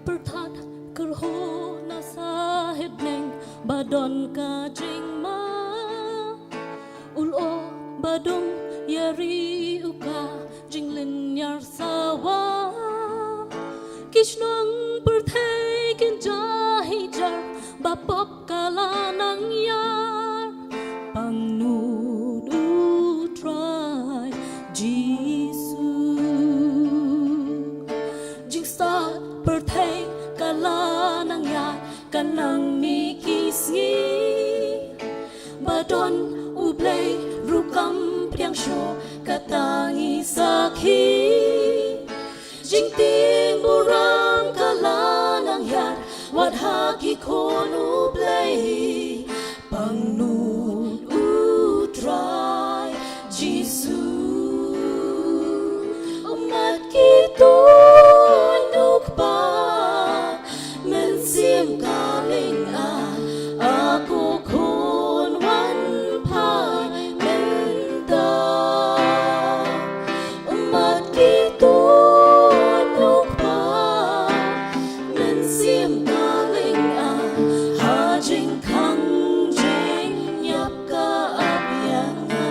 perthat kerho na sahid neng badon ka jing ma ulo badum yari uka jinglin yar sawa kishnang perthai kin jahi jar bapop kala nang yar pangnud utrai jisu jing start perthai kala nang yar kanang ni kisngi badon ublay rukam priang sho katangi sakhi jing ting buram kala nang yar wat haki kon ublay pangnun utrai jisu umat kita nuk pa mensim kaling aku kon wan pai menta umat kita nuk pa mensim kaling hajing kang jing nyap ka abyanga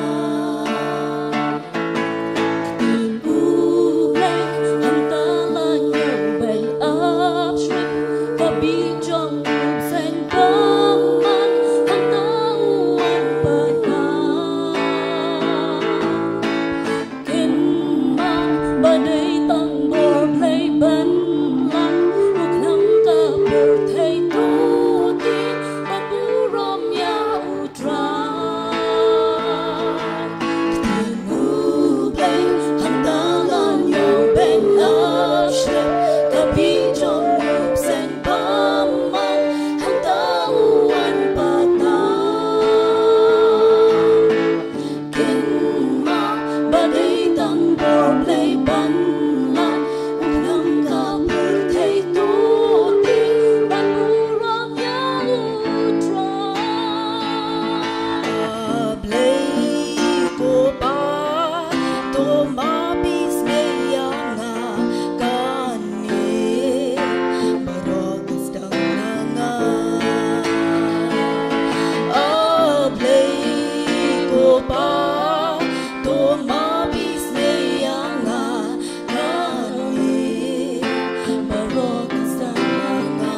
ulay hantalan yung bay upstream kabijong ubsen paman hantauan pa kinma baday tang borplay ban lang uknang ka perthai tuti baburom ya utrai kinublay hantalan yung ben upstream kabijong ubsen paman hantauan pa kinma baday tang borplay ban lang uknang ka perthai tuti baburom ya utrai Play ko pa tumapis ngayanga kani barogas dang nanga play ko pa tumapis ngayanga kani barogas dang nanga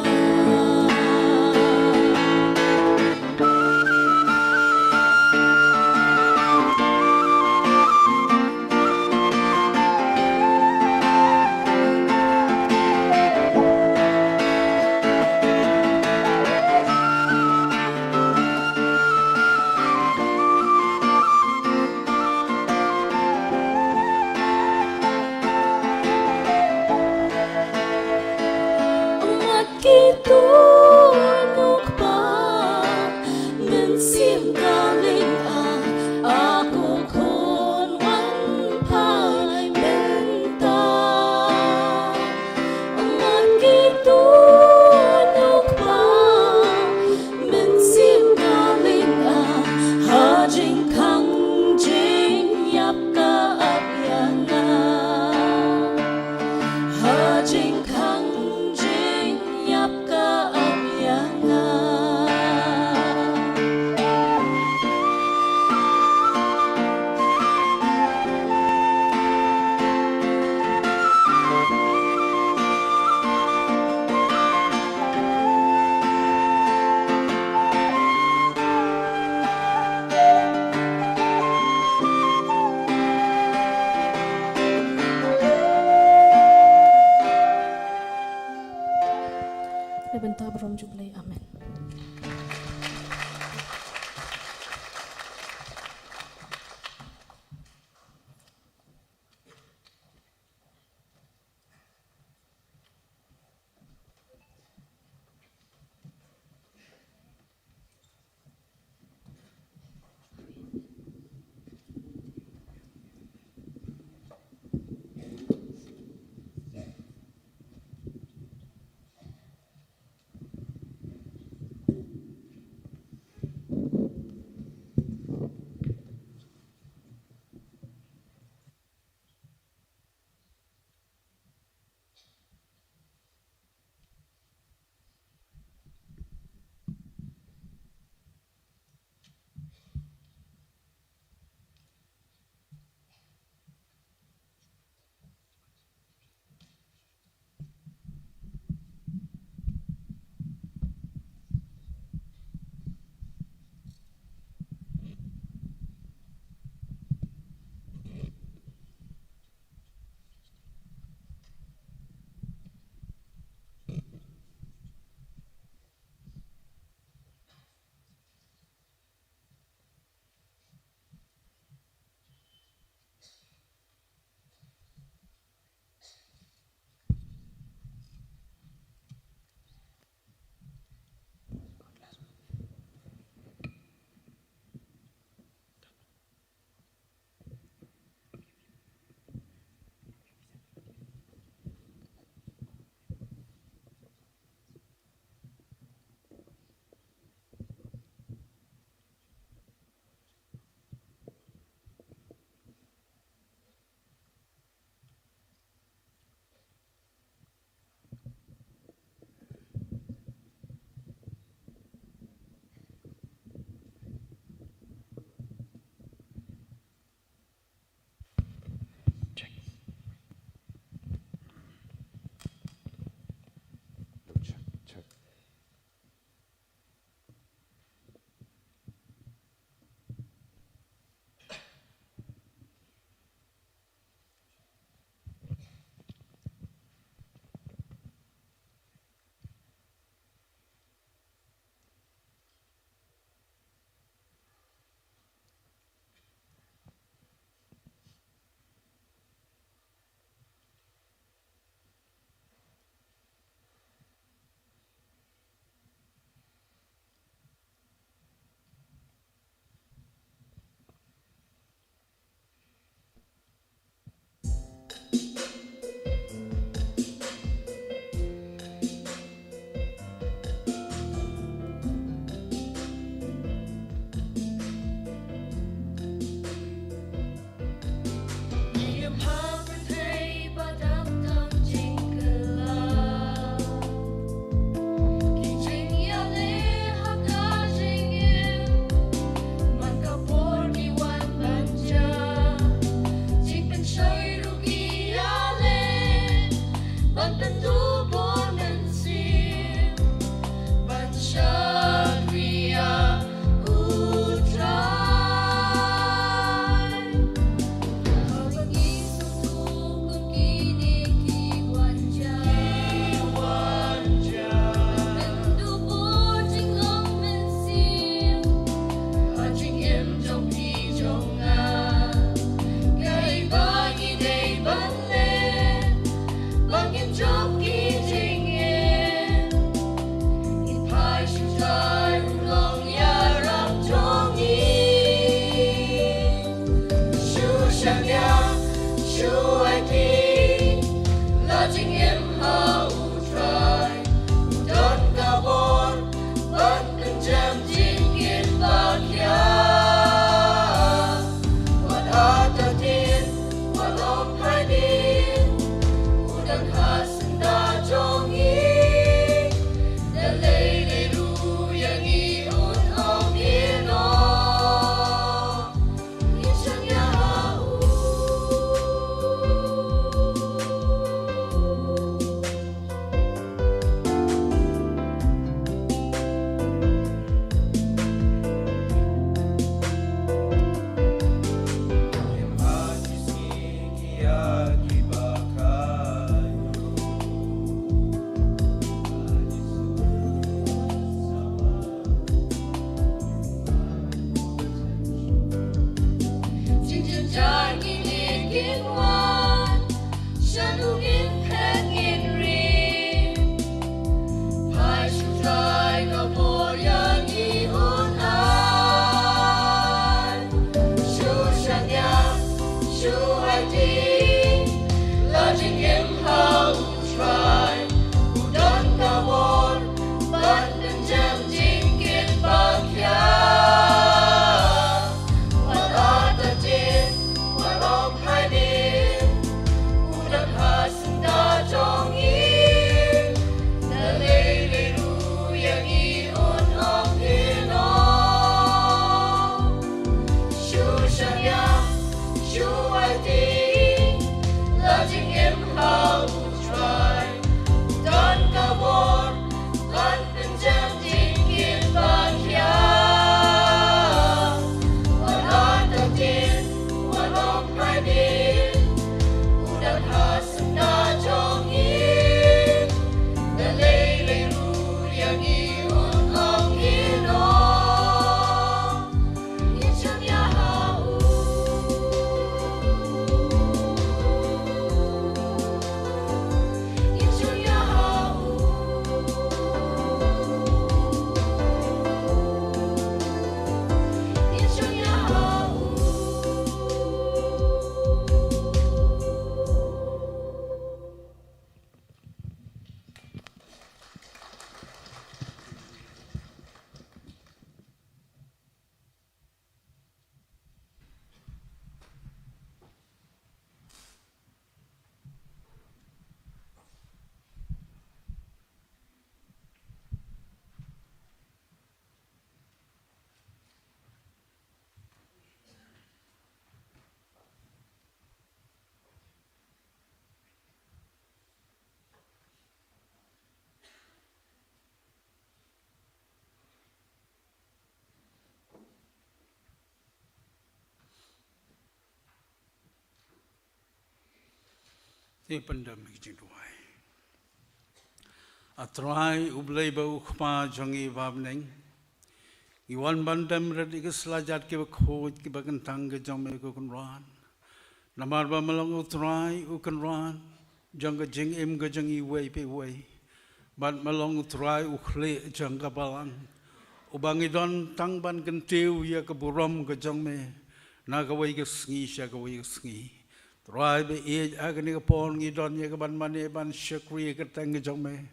Di pandemic jingduai. Atrai ublay bau khma jongi babneng. Iwan bandam red ikas lajat ke bakhoj ke bagantang ke jome ko kunran. Namar ba malang utrai ukanran. Jang ke jing im ke jang iway pe way. Bad malang utrai ukhle jang ke balang. Ubangi don tang ban kentiu ya ke buram ke jang me. Na ke way ke sngi sya ke way ke sngi. Try be age agni ka pon ngi don ye ka ban mane ban shakri ka tang jong me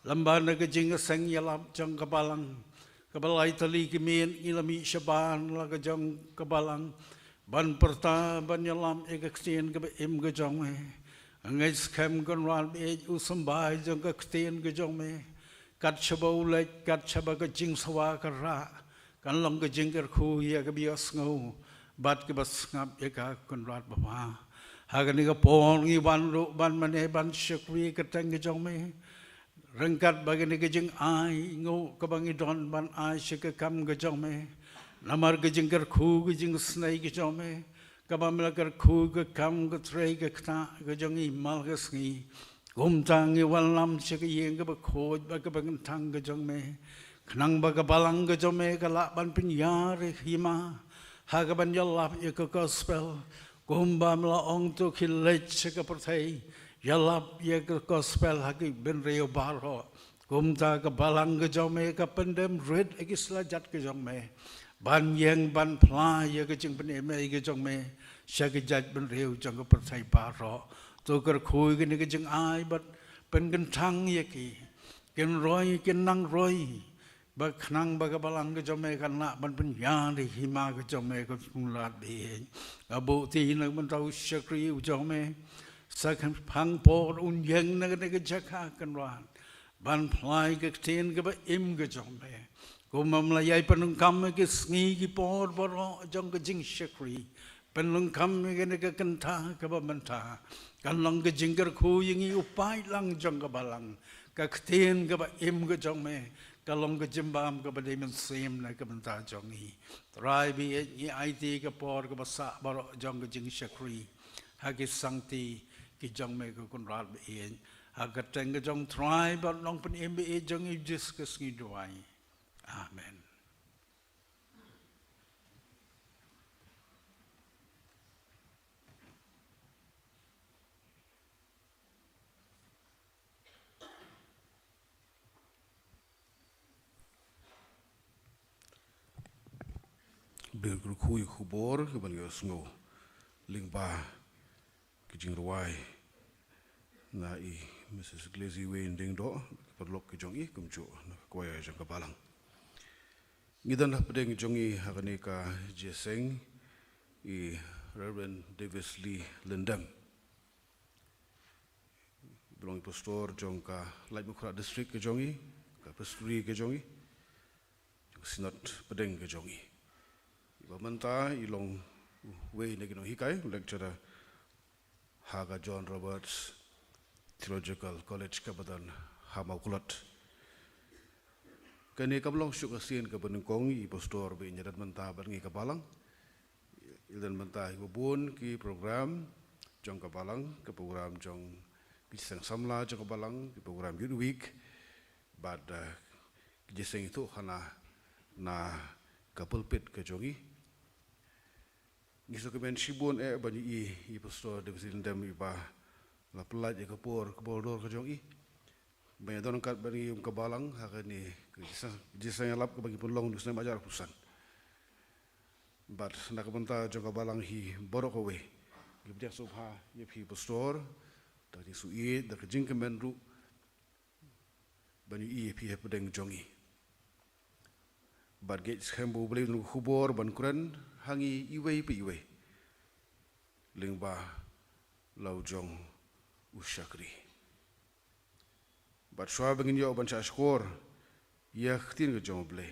lamban ka jing sang ya lam jong ka balang ka balai tali ki men ilami shaban la ka jong ka balang ban perta ban yalam ekstien ke im ke jong me ngai scam kon ran be usam bai jong ke stien ke jong me kat chabau le kat chaba ke jing sawa ka ra kan long ke jing ker khu ya ke bias ngau bat ke bas ngap ya ka kon rat ba ha ni ka pon ngi ban ru ban mane ban shakri ke tang ke jong me rengkat bagi ni ke jing ai ngau ke bangi don ban ai shik kam ke jong me namar ke jing ker khu ke jing snai ke jong me kabamla ker khu ke kam ke trei ke kna ke jong i mal ke sngi gom tang i walam shik yeng ke ba khoj ba ke bang thang ke jong me khnang ba ke balang ke jong me ke la ban pin yar hima ha ke ban yalap ye ke gospel gom ba mla ong tu khilech ke perthai yalap ye ke gospel ha ke ben reo baro gom ta ke balang ke jong me ke pendem red ke slajat ke jong me ban yang ban pla ye ke jing pen me ke jong me sha ke jat ben reu jong ke perthai baro tu ker khui ke ni ke jing ai bat pen kan thang ye ki ken roi ken nang roi ba khnang ba ke balang ke jong me kan na ban pen ya ri hima ke jong me ko lat be abu ti na ban tau shakri u jong me sa kan phang por un yang na ke jakha kan ran ban plai ke tin ke ba im ke jong me Kumam la yai penung kam ke sngi ki por boro jong ke jing shakri penung kam ke ne ke kenta ke ba menta kan long ke jingker khu yingi upai lang jong ke balang ka khtien ke ba im ke jong me ka long ke jimbam ke ba de men sim na ke menta jong hi trai bi ni it ke por ke ba sa boro jong ke jing shakri ha ke sangti ki jong me ke kun rat be en ha ke teng ke jong trai ba long pen im be jong i jis ke sngi duai Amen. Bil kui khubor ke bang yosngo lingba ke jingruai na I Mrs. Glazy Wayne ding do perlok ke jongi kumjo na kwaya jang kabalang ngidan pedeng jongi hakani ka jeseng I Reverend Davis Lee Lindam belong pastor jong ka Light Mukra district ke jongi ka pastori ke jongi sinat pedeng ke jongi Bamanta ilong way negino hikai lecturer Haga John Roberts Theological College Kabadan Hamaukulat Kani kablong syuk asin ke benengkong I pastor be nyadat menta bangi kabalang ildan menta ibun ki program jong kabalang ke program jong kisang samla jong kabalang ki program youth week bad kisang itu hana na kapulpit ke jongi ngiso ke men shibun bani I pastor de silendam iba la pelaj ke kapor dor ke jongi banyak don kat bani kabalang hakani kisang yalap ke bagi penlong dusna majar pusan but nak benta jong kabalang hi borok away gibjak subha ye phi pastor tadi suit dak jing ke menru bani phi pedeng jongi but get skembu beli nu khubor ban kuran hangi iwei pi iwei lingba lau jong ushakri but shwa bangin yo ban shashkor ya khtin ke jong ble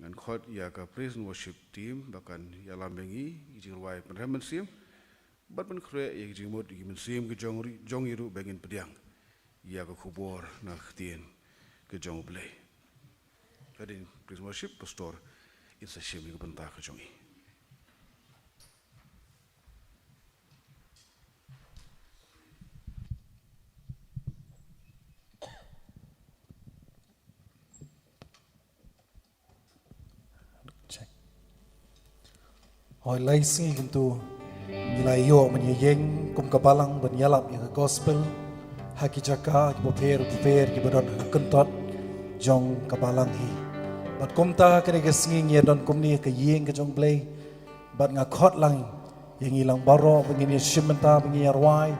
ngan khot ya ka praise and worship team bakan ya lambengi jingwai penremen sim but ban khre ye jingmot gimen sim ke jong iru bangin pediang ya ka khubor na khtin ke jong ble kadin praise and worship pastor it's a shame ke banta ke jongi Hoi lai singi kuntu nilai yo menyeng kum kabalang benyalap yang gospel haki jaka ki boper ki bodon kentot jong kabalang hi bat kumta kene ke singi nya don kumni ke yeng ke jong play bat ngakot lang yang ilang baro begini shimenta begini arwai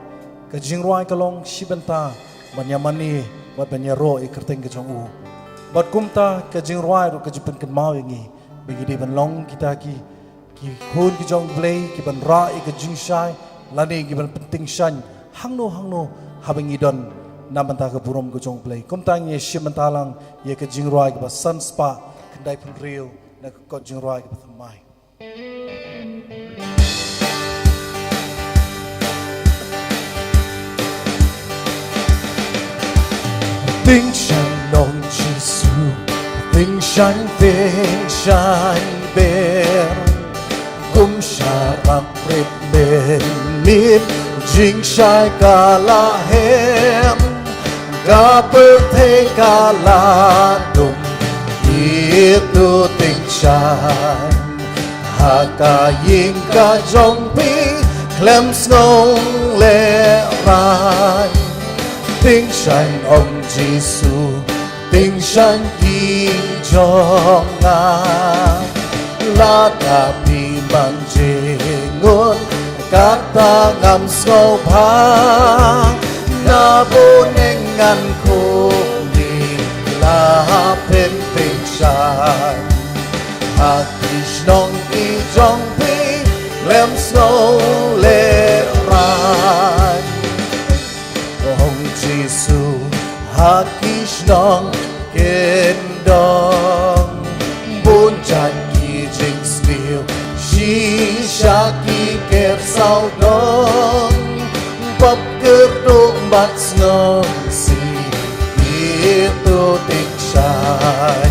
ke jingruai kalong shibenta banyamani bat banyaro ikerteng ke jong u bat kumta ke jingruai ro ke jipen ke mau yangi begini benlong kita ki ki hun ki jong blei ki ban ra I ka jing shai lani ki ban penting shan hangno habangi don namanta ka burom ka jong blei kom tang ye shimantalang ye ka jing roi ka ba sun spa kendai pun rio na ka jing roi ka ba thamai Tình sanh nông chi su tình sanh bên cũng xa rạc rệt mềm mít chính sai cả là hem cả bơ thế cả là đụng itu tình sanh hạ cả yên cả trong bí klem ngông lệ rai Tình sanh ông Giêsu tình sanh kỳ cho ngài là tapi manjengun kata ngam snow pa na bonengan ko ni la pen tình sanh hati nong ki jong pi lem snow le rai ông Giêsu hakis nong kendong bun chan ki jing still shi shaki ker sao dong pop kerto bat ngong si itu tik shan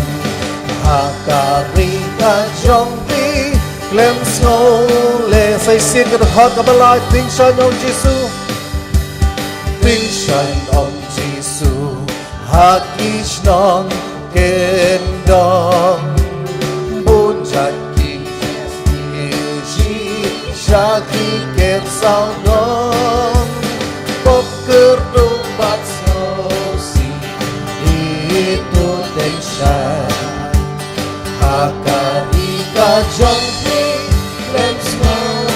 hakari ka jong pi klem snow le say sin ka hot ka balai ting shan ông Giêsu Tình sanh ông Giêsu hakis nong kendong bun jaki ji shaki ket sao dong pop kerdo bat si itu tình sanh hakari ka jong pi klem snow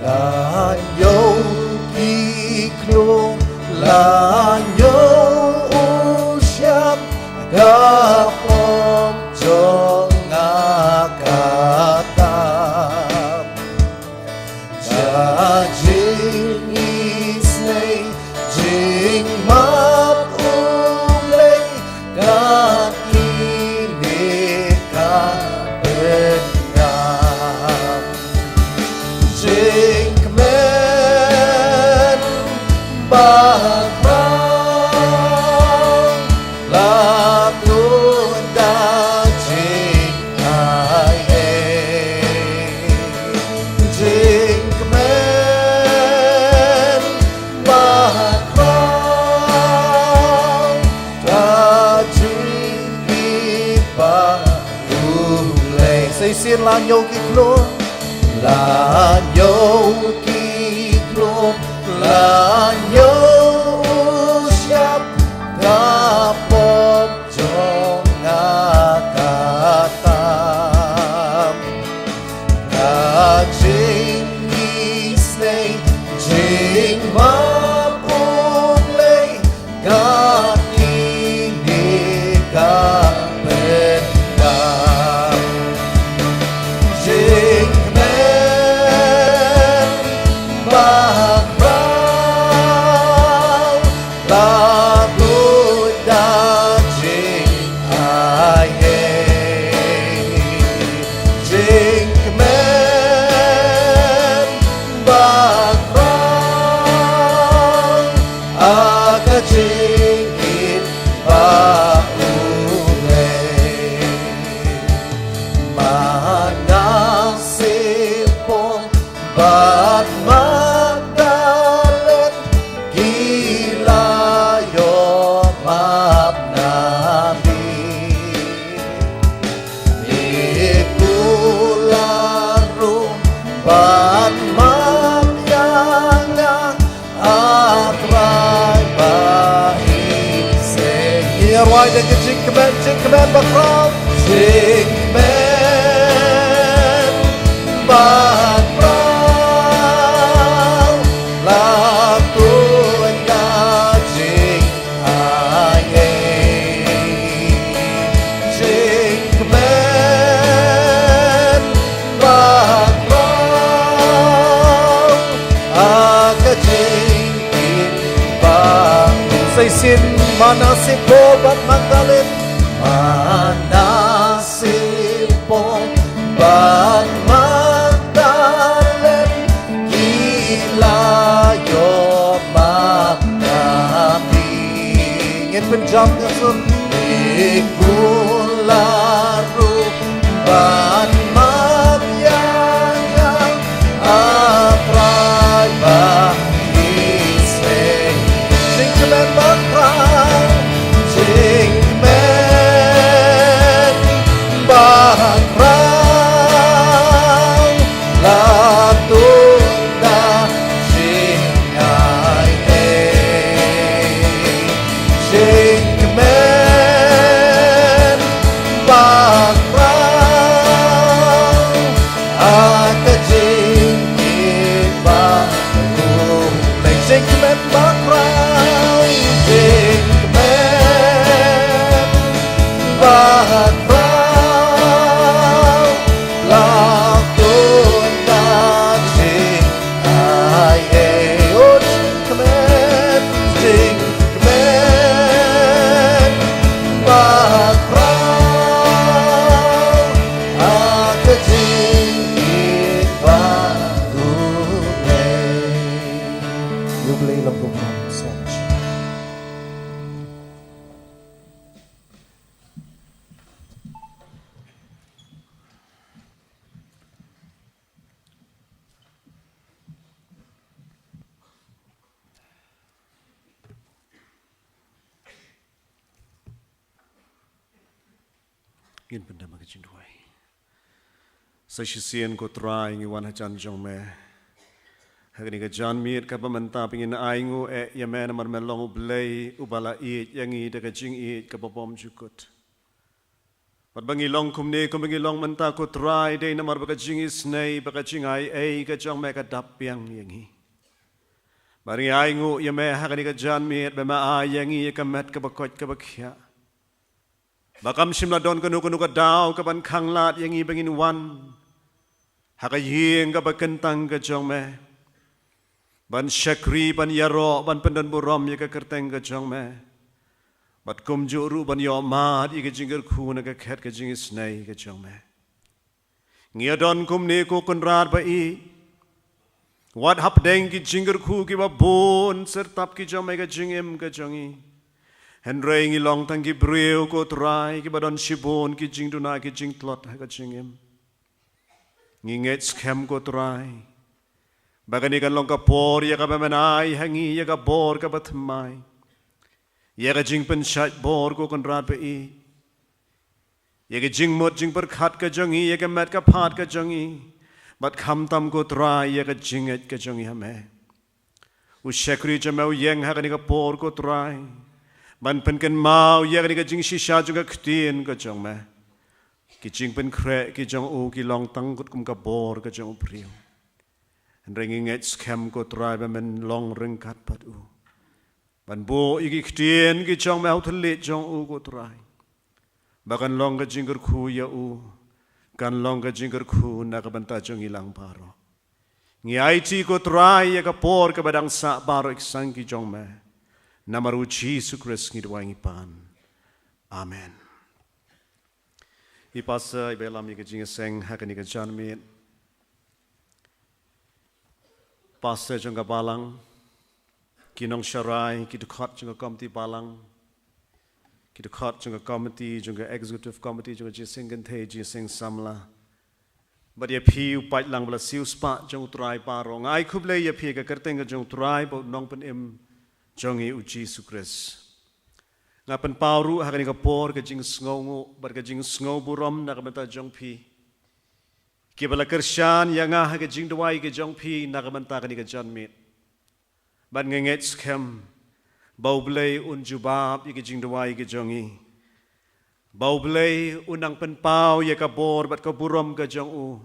là dấu kỳ klo là dấu usiam gặp om cho ngã kata cha jing isnei jing map ulei ka kini ka benam Jing men bạc răng là tuôn đã jing ai Jing men bạc răng đã jing đi ba ulei say xiên la nhau kịch luôn là nhau kỳ luôn là nhau sắp gặp bom cho ngã cả tam là chính Isnei chính map ulei cả ini cả bên nam chính bạc răng là tôi đã chính ai chính men bạc răng aga chính in ba ulei mà nasi pong bạc Magdalen gila yo map nabi ikularu ban map yanga atrai baik se here why the jingman bakram jingman bakram sin manasipo bat Magdalene manasipo bat Magdalene gilayo magkami ngin penjam ngasun ikularu bat magyayang apray bahiseng sing kemen bakrang sing men bakrang latunda sing ay sing men bakrang at sing bakrang sing men bakrang sing men bakrang latunda sing ay oh sing men bakrang at sing bakrang Jubilee Lambung Song. Ngin benda magajin duai. Sa sisian ko try ngi wan hajan jong me. Hagani ka jan miet ka pamanta pingin aingu yamen mar melong ublay ubala i yangi daga jing i ka babom jukut. Pat bangi long kumne ko bangi long manta ko try day na mar baga jing isnay baga jing ai ka jong me ka dap yang yangi. Bari aingu yame hagani ka jan miet bema yangi ka met ka bakot ka bakya. Bakam simla don kanu ka daw ka ban khanglat yangi bangin wan. Hakaying ka bakentang ka jong me. Ban syakri ban yaro ban pendan buram ya ka kerteng ka jong me. Bat kum juru ban yo mad i ka jingger khu na ka khet ka jingis nay ka jong me. Ngia don kum ne ko kunrat ba i. Wat hap deng ki jingger khu ki ba bon sertap ki jong me ka jingim ka jongi. Henry ngi long tang ki breu ko trai ki badon shibon ki jing duna ki jing tlot ha ka jingim. Ngi nget skem ko trai. Bagani kan long ka por ya ka bemenai hangi ya ka bor ka batmai. Ya ka jing pen shat bor ko kan rat pe i. Ya ka jing mot jing per khat ka jongi ya ka mat ka phat ka jongi. Bat kham tam ko trai ya ka jinget ka jongi hame. U shakri jamau yeng ha ka ni ka por ko trai. Ban pen kan mau ya ka ni ka jing shisha juga ktien ka jong me. Ki jing pen kre ki jong u ki long tang kut kum ka bor ka jong priu. Ringi nget skem ko trai ba men long ring kat pat u. Ban bo iki ktien ki jong me au thlit jong u ko trai. Bakan long ka jingger khu ya u. Kan long ka jingger khu na ka banta jong ilang paro. Ngi IT ko trai ya ka por ka badang sa baro iksang ki jong me. Namaru Jesu Christ ngi duwangi pan. Amen. Ipasa ibelam ika jinga seng hakan ika janmit. Pastor jangka balang. Kinong syarai kidukhat jangka komiti balang. Kidukhat jangka komiti jangka executive committee jangka jiseng genthe jiseng samla. Badia piu pait lang bala siu spa jang utrai paro. Ngai kuble ya pi ka kerteng jang utrai bo nong pen im jongi u Jesu Christ. Ngapen pauru hakan ika por ka jing sngongu bar ka jing sngo burom na kamenta jong pi. Kibala kersyan yang ha ka jing dawai ka jong pi na kamenta ka ni ka janmit. Ban ngenget skem bau blay un jubab ika jing dawai ka jongi. Bau blay unang penpau ya ka bor bat ka burom ka jong u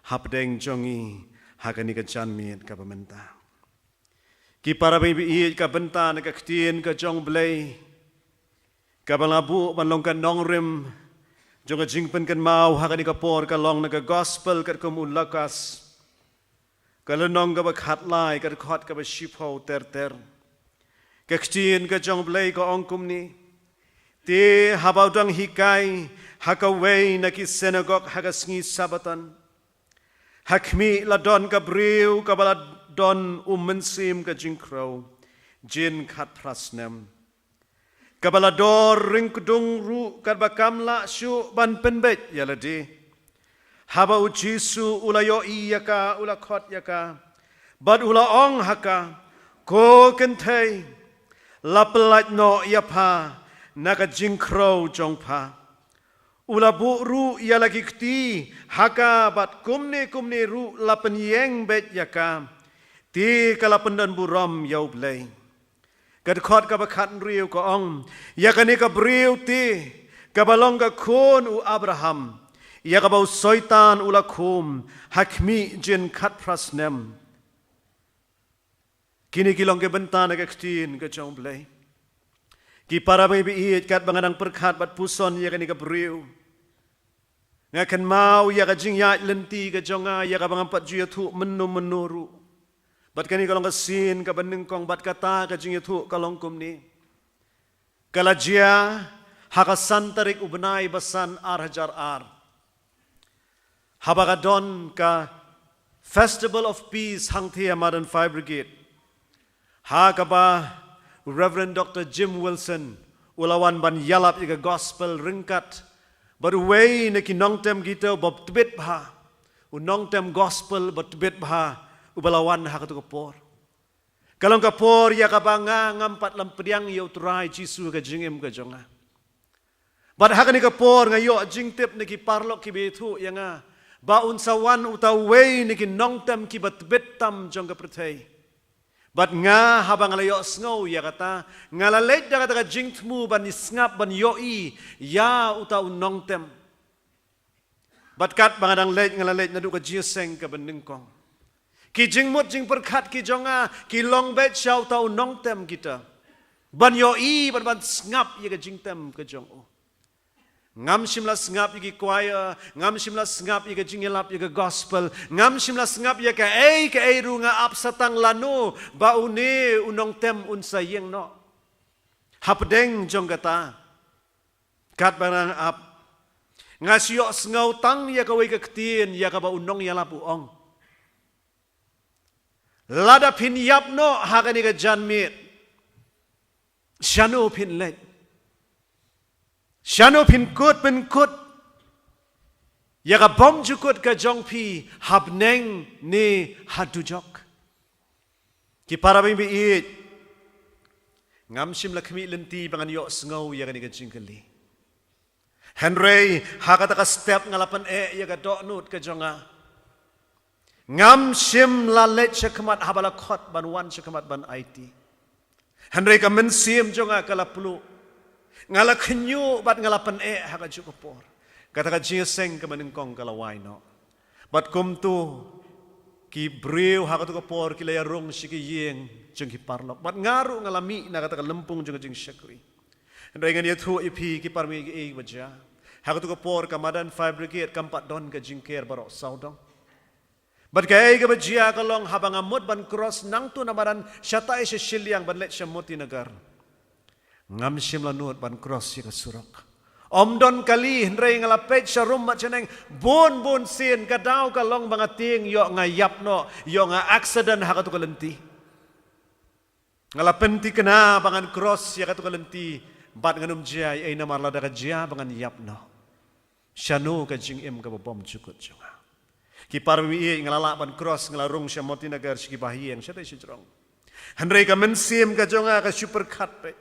hapdeng jongi hakan ni ka janmit ka pamenta. Ki para baby i ka benta na ka ktien ka jong blay. Kabalabu man long kan nong rim jong ka jing pen kan mau hakan ka por ka long na ka gospel kat ko mulakas ka lenong ka bakhat lai ka khot ka ba shipho ter ter Kekcin ke jong blay ko ongkum ni. Ti habau dang hikai hakaway na ki senagok hagasngi sabatan. Hakmi ladon ka briw ka baladon umensim ka jingkraw. Jin kat prasnem. Kabalador ring kudung ru kat bakamla syu ban penbet yaladi. Haba ujisu ulayo iyaka ulakot yaka. Bad ula ong haka. Ko kentay. Lapelat no yapa. Naka jingkraw jongpa. Ula bu ru yalagi kti. Haka bat kumni ru lapen yeng bet yaka. Ti kalapen dan buram yau blay. Kad khot ka bakat riu ka ong. Yakani ka briu ti. Kabalong ka kun u Abraham. Yakabau soitan ula kum. Hakmi jin kat prasnem. Kini kilong ke bentana ka ktin ka jong blay. Ki para may biit kat banganang perkat bat puson yakani ka briu. Ngakan mau yaka jing yat lenti ka jonga yaka bangang pat juya tu menuru. Bat kani kalong kasin ka benengkong bat kata ka jing itu kalong kumni. Kalajia hakasan tarik ubenai basan hajar ar. Habakadon ka Festival of Peace hang tia Modern Fire Brigade. Hakaba Reverend Dr. Jim Wilson ulawan ban yalap ika gospel ringkat. Baruway na kinongtem kita bab tibet bah. Unongtem gospel bab tibet bah. Ubalawan hakatu kapor. Kalong kapor ya kabanga ngampat lampediang ya uturai Jisu ka jingim ka jonga. Bad hakani kapor ngayo jingtip niki parlok ki betu ya nga. Ba unsawan utaway niki nongtem ki batbetam jong ka pretay. Bad nga habang layo sngow ya kata ngalalet da kata ka jingtmu ban isngap ban yoi ya utaw nongtem. Bad kat bangadang let ngalalet na du ka jiseng ka benengkong. Ki jingmut jing perkat ki jonga ki long bet syau tau nong tem kita. Ban yo i ban ngap ye ka jingtem ke jong o. Ngam shimla ngap ye ki choir, ngam shimla ngap ye ka jingelap ye ka gospel, ngam shimla ngap ye ka ru nga ap satang lanu ba une unong tem unsa yeng no. Hapdeng jong kata. Kat barang ap. Ngasyo ngau tang ye ka we ka ktin ye ka ba unong ya lapu ong. Lada pin yap no hakani ka janmit. Shano pin let. Shano pin kut. Ya ka bom jukut ka jong pi habneng ni hadujok. Ki para bing biit. Ngam sim lakmi lenti bangan yo sngaw ya kani ka jingkali. Henry hakata ka step ngalapan ya ka doknut ka jonga. Ngam sim la let syakamat habala khot ban wan syakamat ban IT. Henry ka mensim jonga kala pulu. Ngala kenyu bat ngalapan haka jukupor. Kata ka jiseng ka menengkong kala waino. Bat kum tu ki briw haka tukupor ki layarong siki yeng jeng ki parlok. Bat ngaru ngalami na kata ka lempung jeng jeng syakri. Henry ngan yathu ipi ki parmi ki baja. Haka tukupor ka Modern Fire Brigade kampat don ka jingker barok saudong. Bat kaya ka bajia kalong habang amot ban cross nang tu namaran syatay siya silyang ban let siya moti nagar. Ngam siyam lanut ban cross siya kasurok. Omdon kali hendray ngalapet siya rumat siya neng bon sin kadaw kalong mga ting yo nga yapno yo nga accident hakatukalenti. Ngalapenti kana bangan cross siya katukalenti bat nganum siya ay namarlada ka siya bangan yapno. Siya no ka jing ka babom cukut siya nga. Ki parwi ngalalaban cross ngalarung siya moti nagar si bahiyeng siya tayo si jrong. Hendray ka mensim ka jonga ka super cut pe.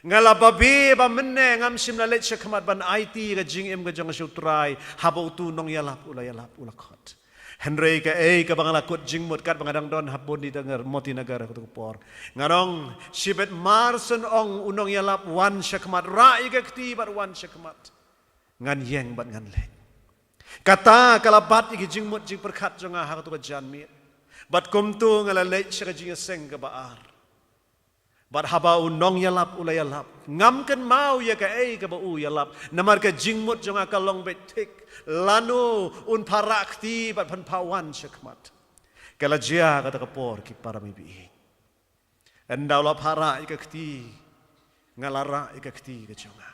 Ngalababi ba menne ngam sim lalet siya kamat ban IT ka jingim ka jonga siya utray habaw tunong yalap ula khot. Hendray ka ka bangalakot jingmut kat bangadang don hapon di dengar moti nagar ka tukupor. Ngarong sibet marsen ong unong yalap wan siya kamat rai ka kti bat wan siya kamat. Ngan yeng bat ngan lek. Kata kalabat iki jingmut jing perkat jonga hakatu ka janmit. Bat kumtu ngalalait siya ka jinga seng ka baar. Bat haba unong yalap ula yalap. Ngam kan mau ya ka ka ba u yalap. Namar ka jingmut jonga ka long betik. Lanu un parakti bat panpawan siya kamat. Kalajia kata kapor ki para mibi. Andau la para ika kti ngalara ika kti ke jonga.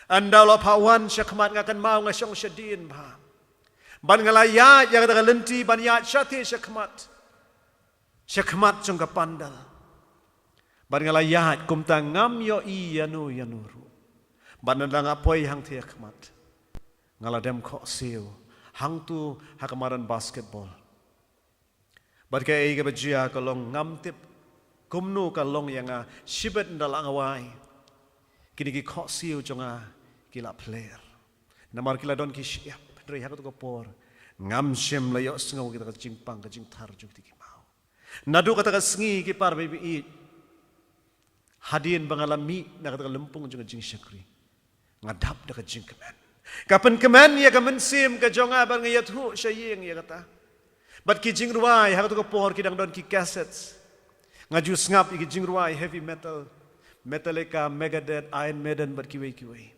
Andau la pawan syakmat ngakan mau ngasong syadin ba. Ban ngalaya ya kata lenti ban ya syati syakmat. Syakmat jong pandal. Ban ngalaya kumta ngam yo I yanuru. Ban nandang apoi hang tiakmat. Ngaladem kok siu. Hang tu hakamaran basketball. Ban kaya iga bajia kalong ngam tip kumnu kalong yang sibet ndalang awai. Kini ki kok siu jonga kila player. Namar kila don ki siap. Dari hakatu kapor. Ngam shem layok sengau kita ka jingpang ka jingtar juk tiki mau. Nadu kata ka sengi ki par baby eat. Hadin bangalami na kata ka lempung jonga jing syakri. Ngadap da ka jing kemen. Kapan kemen ya ka mensim ka jonga ban ngayat hu syaying ya kata. Bat ki jing ruai hakatu kapor kidang don ki cassettes. Ngaju ngap iki jing ruai heavy metal. Metallica, Megadeth, Iron Maiden bat kiwei.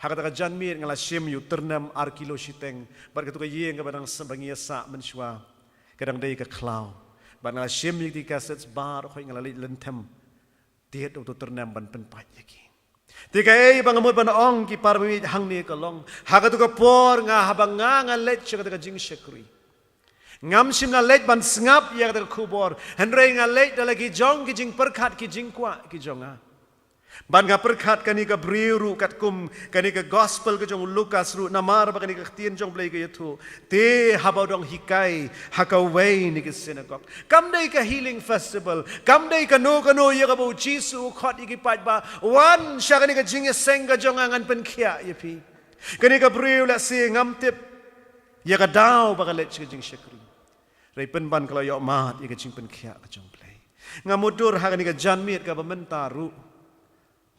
Hakata ka janmir ngala sim yu ternam arkilo siteng bar katu ka yeng ka badang sambangia sa menswa kadang dei ka klau ban ngala sim yu di cassettes bar khoi ngala lentem tiet auto ternam ban penpat yaki tika ei bangamut ban ong ki parmi hang ni ka long hakatu ka por nga habang nga let chaka ka jing shekri ngam sim na let ban sngap ya ka kubor henrei nga let dalagi jong ki jing perkhat ki jing kwa ki jonga ban nga perkhat kani ka briru kat kum kani ka gospel ka jong Lukas ru namar ba kani ka tien jong play ka yatu te habau dong hikai hakaway ni ka synagogue kam day ka healing festival kam day ka no ya ka bu jisu khot ikipat ba wan sya kani ka jing seng ka jong angan pen khia yapi kani ka briru la si ngam tip ya ka daw ba ka let ka jing shakri rai pen ban kalau yo mat ya ka jing pen khia ka jong play ngamudur ha kani ka janmit ka bamentaru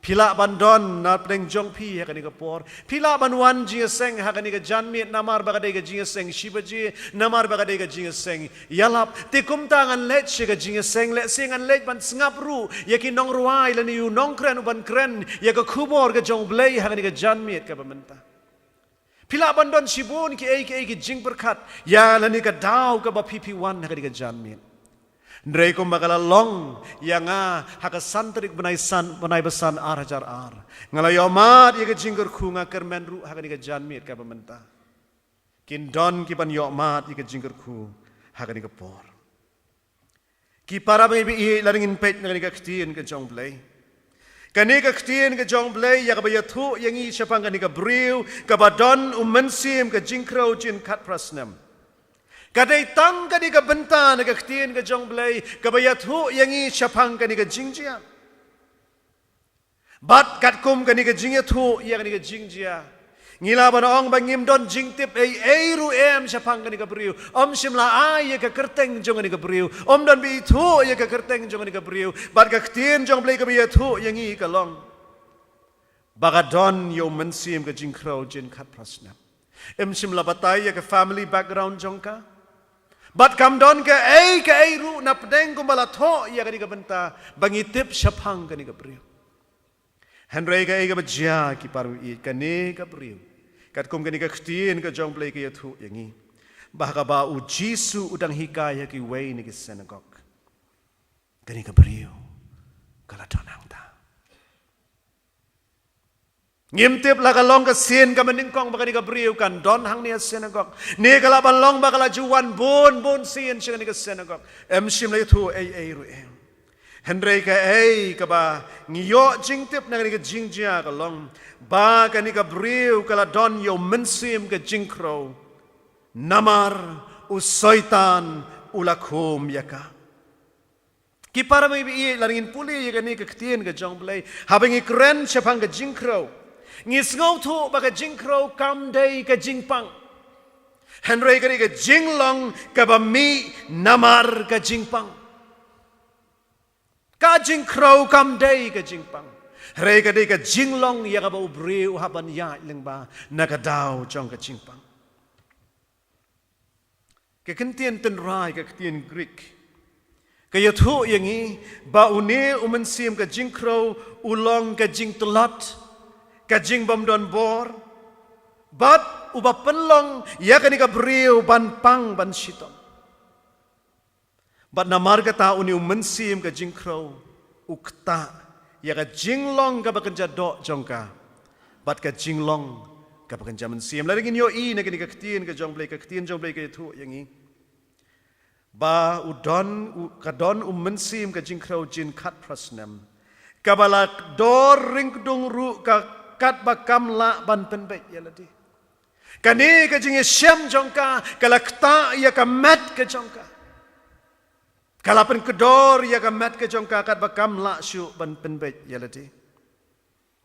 Pila bandon na pneng jong pi hakani ka por. Pila banwan jinga seng hakani ka janmit namar bagadai ka jinga seng shibaji namar bagadai ka jinga seng yalap tikum tangan let ka jinga seng let singan let ban sngap ru yaki nong ruai lan yu nong kren uban kren ya ka kubor ka jong blay hakani ka janmit ka bamenta. Pila bandon shibun ki ki jing berkat ya lan ka daw ka ba PP1 hakani ka janmit. Ndrei ko magala long yang haka santrik benai besan hajar ar. Ngalayo mat ya jingger ku ngaker menru haka ni ka janmit ka pementa. Kin don ki pan yo mat ya jingger ku haka ni ka por. Ki para bi laringin pet ngani ka ktien ka jong blay. Kani ka ktien ka jong blay ya ka bayatu yang I syapang kani ka briu ka badon mensim ka jingkro jin kat prasnam. Kadai tang kani ka benta na ka ktien ka jong blay ka bayat hu yang I syapang kani ka jingjia. Bat kat kum kani ka jingyat hu yang kani ka jingjia. Ngila ba ong bangim don jingtip ei ru syapang kani ka briu. Om simla ay ka kerteng jong kani ka briu. Om don bi thu ya ka kerteng jong kani ka briu. Bat ka ktien jong blay ka bayat hu yang I ka long. Bagadon yo mensim ka jingkro jin kat prasnap. Simla batay ya ka family background jong ka. Bat kam don ke ei ru na pedeng kumbala tho ya kani ka benta bangitip syapang kani ka briu. Henrei ka ei ka bajia ki paru I kani ka briu. Kat kum kani ka ktien ka jong play ka yathu yangi. Bahka ba u Jisu udang hikaya ki way ni ki synagogue. Kani ka briu kala tonang ta. Ngimtip la kalong ka sin ka meningkong baka ni ka briu kan don hang ni synagogue. Ni kala balong baka la juwan bon sin siya ni ka synagogue. Sim la yathu ei ru em. Henrei ka ei ka ba ngiyo jingtip na ka jingjia kalong ba ka ni ka briu kala don yo mensim ka jingkro namar usoitan ulakum yaka. Ki para may bi laringin puli ya ka ni ka ktien ka jong blay habang ikren syapang ka jingkro. Ngisngaw tu baka jingkro kam day ka jingpang. Henrei ka ni ka jinglong ka bami namar ka jingpang. Ka jingkro kam day ka jingpang. Henrei ka ni ka jinglong ya ka ba ubriu haban ya ilang ba nakadaw jong ka jingpang. Kakentien tenrai ka ktien Greek. Kaya tu yang I ba une umensim ka jingkro ulong ka jingtulot. Kajing bamdon bor, bat uba penlong ya kani ka briu ban pang ban siton. Bat namar kata uni mensim ke jingkro ukta ya ke jinglong ke bekerja dok jongka. Bat ke jinglong ke bekerja mensim. Lagi ni yo i nak ni ke ketien ke jong blai ke ketien jong blai ke tu yang ini. Ba kadon mensim ke jingkro jin kat prasnem. Kabalak dor ring dung ru ka kat bakam la ban penbet ya ladi. Kani ke jing syam jongka kalakta ya ka mat ke jongka. Kalapan kedor ya kamat ke jongka kat bakam la syuk ban penbet ya ladi.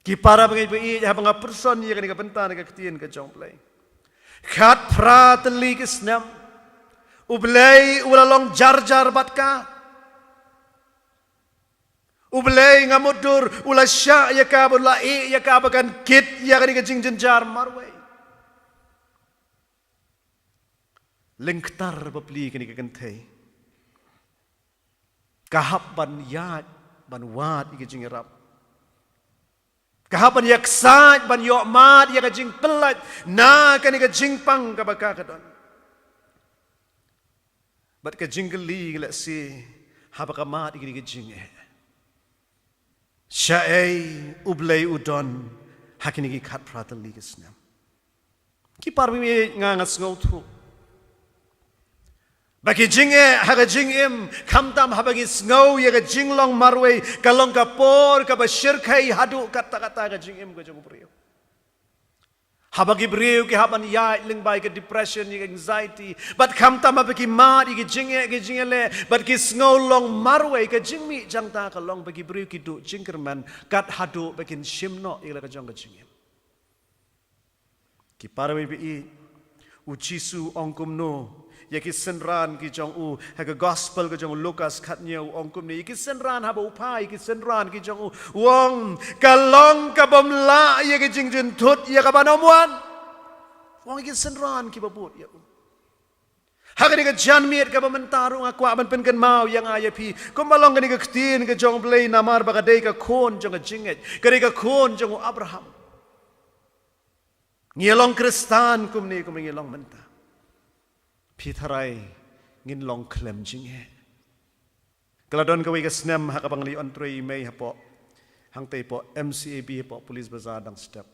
Ki para bengai ya banga person ya kani ka bentan ka ketien ke jongplay. Kat pra teli ke snam. Ublay ulalong jar batka. Ublay ngamudur ulasya ya ka bulai ya ka bakan kit ya kani ka jing jenjar marway. Lengktar bapli kani ka kentay. Kahap ban yad ban wad ika jing rap. Kahap ban yak saj ban yok mad ika jing pelat na kan ika jing pang ka baka kadon. Bat ka jing geli let si habaka mad ika jing Syai ublay udon hakin ika kat pratal li kisnam. Ki parmi ngangas ngautu. Bagi jinge haga jingim kamtam habagi snow ya ga jinglong marway kalong kapor ka basyirkai hadu kata-kata ga jingim ga jong brio. Habagi brio ki haban ya ling bai ka depression ya anxiety but kamtam habagi mad ga jinge le but ki snow long marway ka jingmi jangta kalong bagi brio ki du jingkerman kat hadu bakin shimno ila ka jong ga jingim. Ki parawi bi ujisu ongkum no ya ki senran ki jong u ha gospel ki jong Lukas khat nyau ongkum ni ki senran ha upai ki senran ki jong u wong kalong ka bomla ya ki jing jun thut ya ka banomwan wong ki senran ki babut ya u ha ni ka janmiet ka bamentaru akwa ban pen kan mau yang aya pi ko malong ni ka ktin ka jong blai namar ba ka dei ka khon jong ka jinget ka dei ka khon jong Abraham ngielong kristan kum ni kum ngielong menta Pitharai ngin long klem jinghe. Kaladon kawai ka snem hakabang li on trei mei hapo hang tei po MCAB po police bazaar dang step.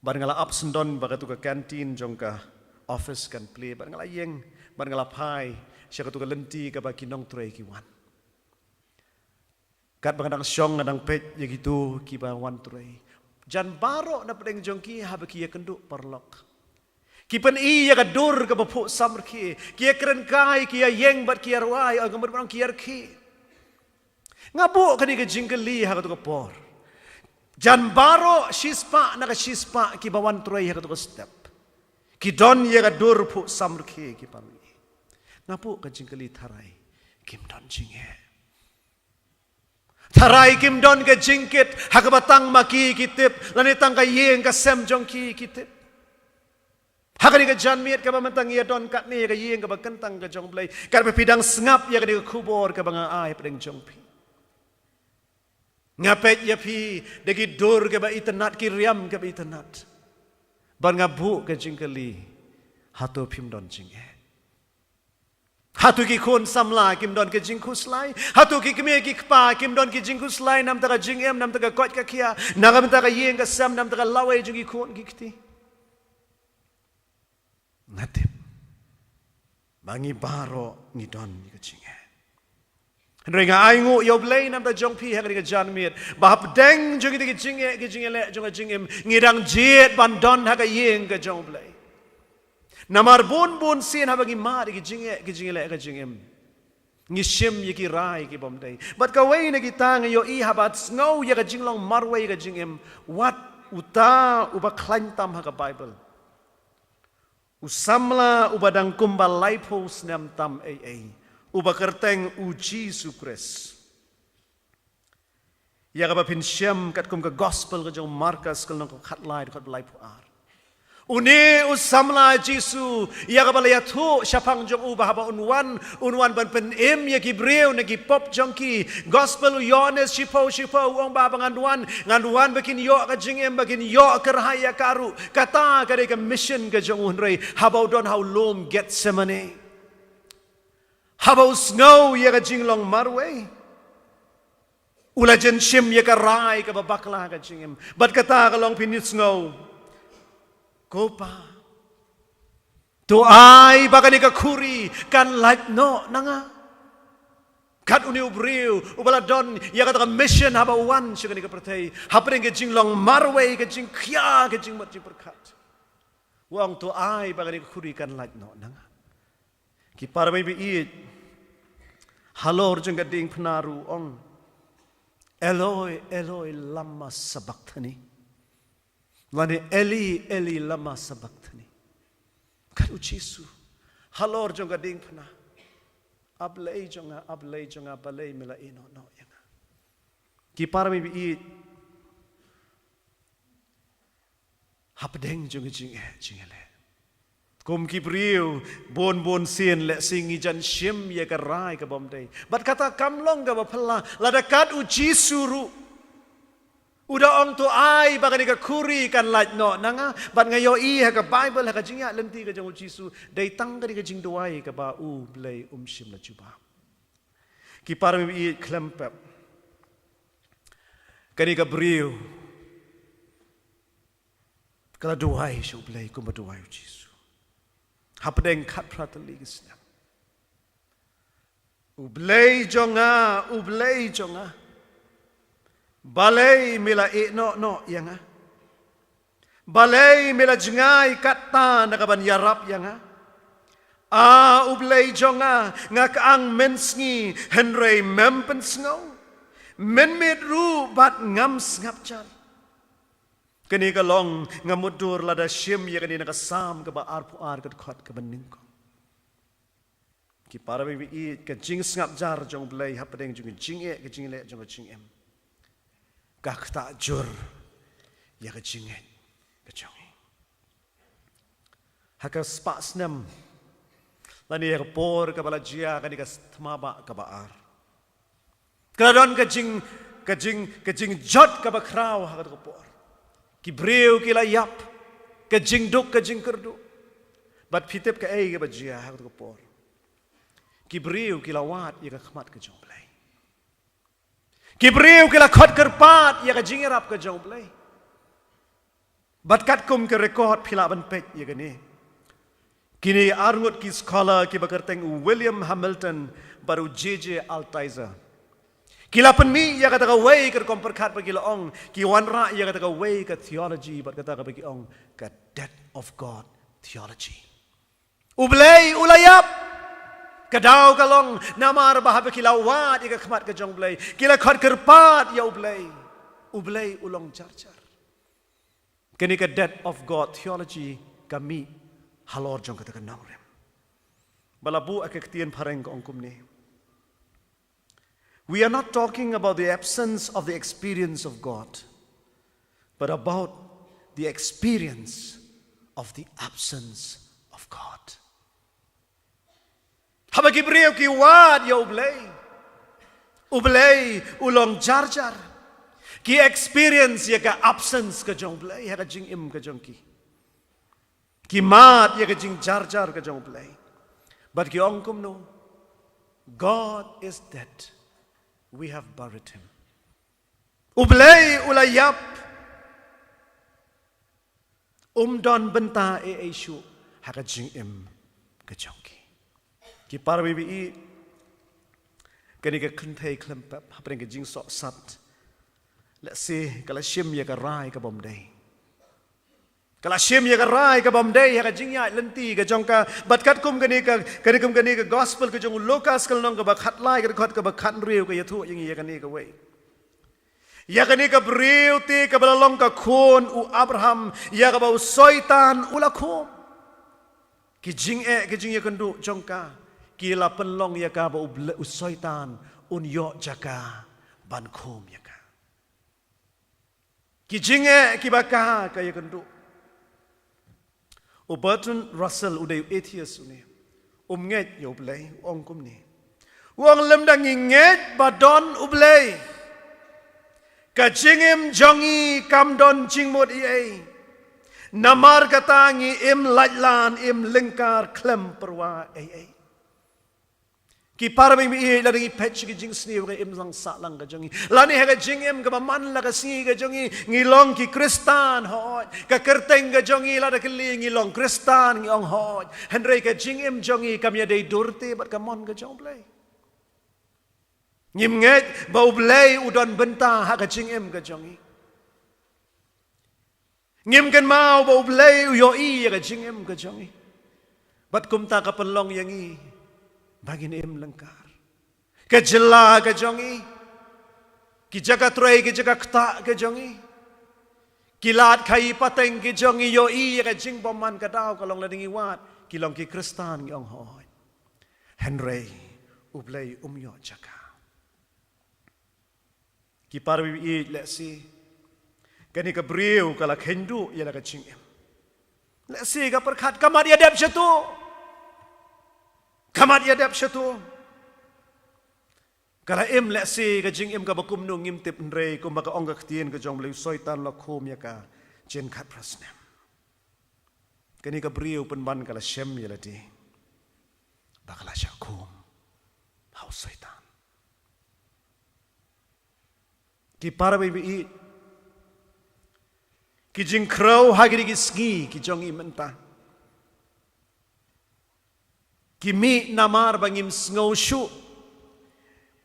Bar ngala ups and down bagatu ka canteen jong ka office kan play bar ngala yeng bar ngala pai sya ka tu ka lenti ka ba kinong trei ki wan. Kat bangadang syong ngadang pet ya gitu ki ba wan trei. Jan baro na pedeng jong ki habaki ya kenduk parlok. Kipan iya ka dur ka bapu samr ki kia keren kai kia yeng bat kia ruai ang gambar barang kia ki ngabu kani ka jingkeli ha ka tu ka por jan baro shispa na ka shispa ki bawan troi ha ka tu ka step ki don iya ka dur pu samr ki pan ngabu ka jingkeli tharai kim don jinge tharai kim don ka jingkit ha ka batang maki kitip lanitang ka yeng ka sem jong ki kitip Hakani ka janmiet ka bamantang iya don kat ni ka yeng ka bagkentang ka jong blay kat pidang sngap ya ka di kubor ka banga ay pedeng jong pi ngapet ya pi degi dur ka ba itanat ki riam ka ba itanat ban ngabu ka jingkeli hatu pim don jinge hatu ki khon samla kim don ka jingkus lai hatu ki kme ki kpa kim don ki jingkus lai nam ta ka jingem nam ta ka kot ka kia nagam ta ka yeng ka sam nam ta ka lawai jungi khon ki kti Natip mangi baro ni don ni kecingnya. Henry nga aingu yo blay nam ta jong pi hang ni jan miet bahap deng jong ki kecingnya le jong jingem ngidang jet ban don ha ka yeng ka jong blay. Namar bun sin ha bagi ma ki kecingnya le ka jingem. Ngishim ye ki rai ki bom dai. But ka way na kitang yo I habat snow ya ka jinglong marway ka jingem what uta uba klantam ha ka Bible. Usamla ubadang kumbal laipo snam tam uba kerteng uji sukres ya ka pin syam kat kum ka gospel ka jong markas kal nang khat lai khat laipo ar uni usamla jisu ya ka balaya thu syapang jong uba haba unwan ban pen ya ki breu na ki pop jong ki gospel yones shipo ong ba nganduan bakin yo ka jingem bakin yo kerhaya karu kata ka mission ka jong unrei haba don how long Gethsemane Habau ngau ya ka jinglong marway. Ula jen shim ya ka rai ka babakla ka jingim. Bat kata ka long pinit ngau. Kopa. To ai bakani ka kuri kan like no nanga. Kat uni ubriu ubaladon ya kata ka mission haba wan shikani ka pertai. Hapring ka jinglong marway ka jing kya ka jing mat jing perkat. Wang to ai bakani ka kuri kan like no nanga. Ki para may biit halor jeng gading penaru ong Eloi Eloi lama sabachthani Wani Eli Eli lama sabachthani Kadu Jesu halor jeng gading pena ablay jonga balay mila ino no yanga ki para may biit hapdeng jeng jingele Kum kibriu bon sin le singi jan shim ye ka rai ka bom day. Bat kata kamlong ka bapala ladakat uji suru. Uda ong to ai bagani ka kuri kan lait no nanga bat ngayo I ha ka Bible ha ka jingya lenti ka jang uji su day tang ka jing duai ka ba u blay shim la juba. Ki para mi klempep. Kani ka briu. Kala duai shu blay kum duai uji su. Hapdeng kat pratali gisna. Ublay jonga. Balay mila no yanga. Balay mila jengai kata nakaban yarap yanga. Ublay jonga ngakaang mensngi henry mempensngo. Menmedru bat ngams ngapchar. Kani ka long ngamudur lada shim ya kani nakasam ka ba arpuar ka khot ka baningko. Ki para bi it ka jing ngap jar jong blay hapdeng jong jing e ka jing le jong jing em. Ka khta jur ya ka jing e ka jong. Haka spas nem lani ya por ka bala jia kani ka thmaba ka ba ar. Kadon ka jing jot ka ba kraw ha ka por. Ki breu ki la yap ka jing duk ka jing kerdu bat pitep ka ei ka bajia ha ka por ki breu ki la wat ya ka khmat ka jong play ki breu ki la khot kerpat ya ka jing rap ka jong play bat kat kum ka record phila ban pet ya ka ni kini arngot ki scholar ki bakarteng William Hamilton baru JJ Altizer Kila penmi ya kata ka way ka komperkat bagi ong ki wanra ya kata ka way ka theology bat kata ka bagi ong ka death of God theology. Ublay ulayap kadaw kalong namar bahaba kilawat ya khmat ka jong blay kila khot kerpat ya ublay ulong charchar. Kini ka death of God theology kami halor jong kata ka nangrem. Balabu akaktian pareng ka ongkum ni. We are not talking about the absence of the experience of God, but about the experience of the absence of God. Habagi beriau ki wad ya ublay ulong jar ki experience ya ka absence ka jong blay ya ka jing im ka jong ki mat ya ka jing jar ka jong blay but ki ongkum no God is dead. We have buried him. Ublay ulayap. Don benta eishu hakajing im kajongki. Ki para bibi kani ka kentay klempap hapring ka jing sok sat. Let's say kala shim ya ka rai ka bomday. Kala shim ya ka rai ka bomday ya ka jing ya lenti ka jongka bat kat kum kani ka gospel ka jong Lukas kal nong ka ba khat lai ka khot ka ba khat riu ka yathu yang ya kani ka way. Ya kani ka briu ti ka balalong ka khon u Abraham ya ka ba soitan ula khom. Ki jing ya kandu jongka ki la penlong ya ka ba u soitan un yo jaka ban khom ya ka. Ki jing ki ba ka ya kandu. Bertrand Russell udah atheist ni, nget ya ublay, ongkum ni. Wang lem dah nget badon ublay. Kajingim jongi kamdon jingmod iay. Namar katangi im lajlan im lingkar klem perwa ay. Ki para mi la ringi patch ki jing sni ga im lang sa lang ga jongi la ni ha ga jing em ga man la ga sni ga jongi ngilong ki kristan hoi ka kerteng ga jongi la da kli ngilong kristan ngi ong hoi henry ka jing em jongi kam ya dei durte bat ka mon ga jong play ngim nget bau play udon benta ha ga jing em ga jongi ngim kan mau bau play yo i ga jing em ga jongi bat kum ta ka penlong yangi bagin em lengkar ke jela ke jongi ki jaga trai ki jaga kta ke jongi kilat khai pateng ki jongi yo i ke jing boman ka dau ka long la dingi wat ki long ki kristan ngong hoi henry ublei yo jaga ki parwi i le si kani ka briu kala khendu ya la ka jing em le si ka perkhat kamat ya dep chatu kamat ya dep chatu kala em le si ka jing em ka bakum nu ngim tip nrei ko maka ong ka tien ka jong le soitan la khom ya ka jen khat prasnem kani ka briu pen ban kala shem ya la ti bakala sha khom hau soitan ki para bi i ki jing krau hagiri ki ski ki jong i menta Kimi namar bangim sngau shu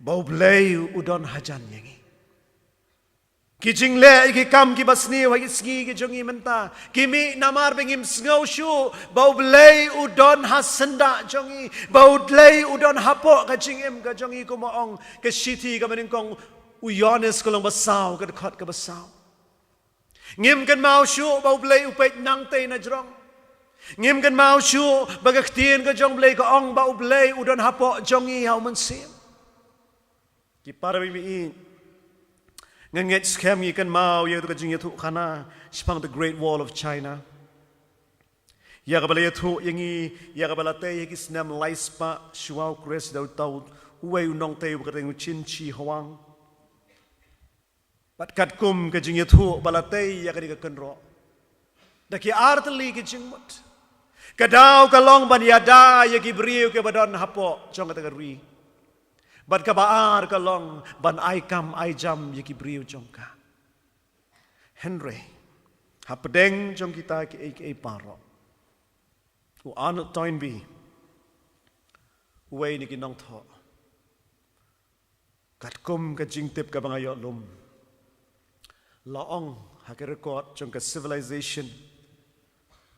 bau blei udon hajan yangi ki jingle ki kam ki basni wa ki ski ki jongi menta kimi namar bangim sngau shu bau blei udon hasenda jongi bau blei udon hapo ka jingem ka jongi ko maong ke shiti ka maning kong uyones ko long basau ka khot ka basau ngim kan mau shu bau blei upet nang te na jrong ngim kan mau shu bagak tien ka jong blei ka ong bau blei udon hapo jongi hau man sim ki para mi in nganget scam ngi kan mau ye ka jing thu khana spang the great wall of china ya ka bala thu yangi ya ka bala te ki snam laispa shuau kres dau tau uwe unong te ka teng chin chi hawang pat kat kum ka jing thu bala te ya ka di ka kan ro da ki artli ki jing mut kadau kalong ban yada ya ki briu ke badon hapo jong ka ri bat ka baar kalong ban ai kam ai jam ya ki briu jong ka henry hapdeng jong kita ki ai paro u an toin bi we ni ki nong tho kat kum ka jing tip ka bangayo lum laong ha ke record jong ka civilization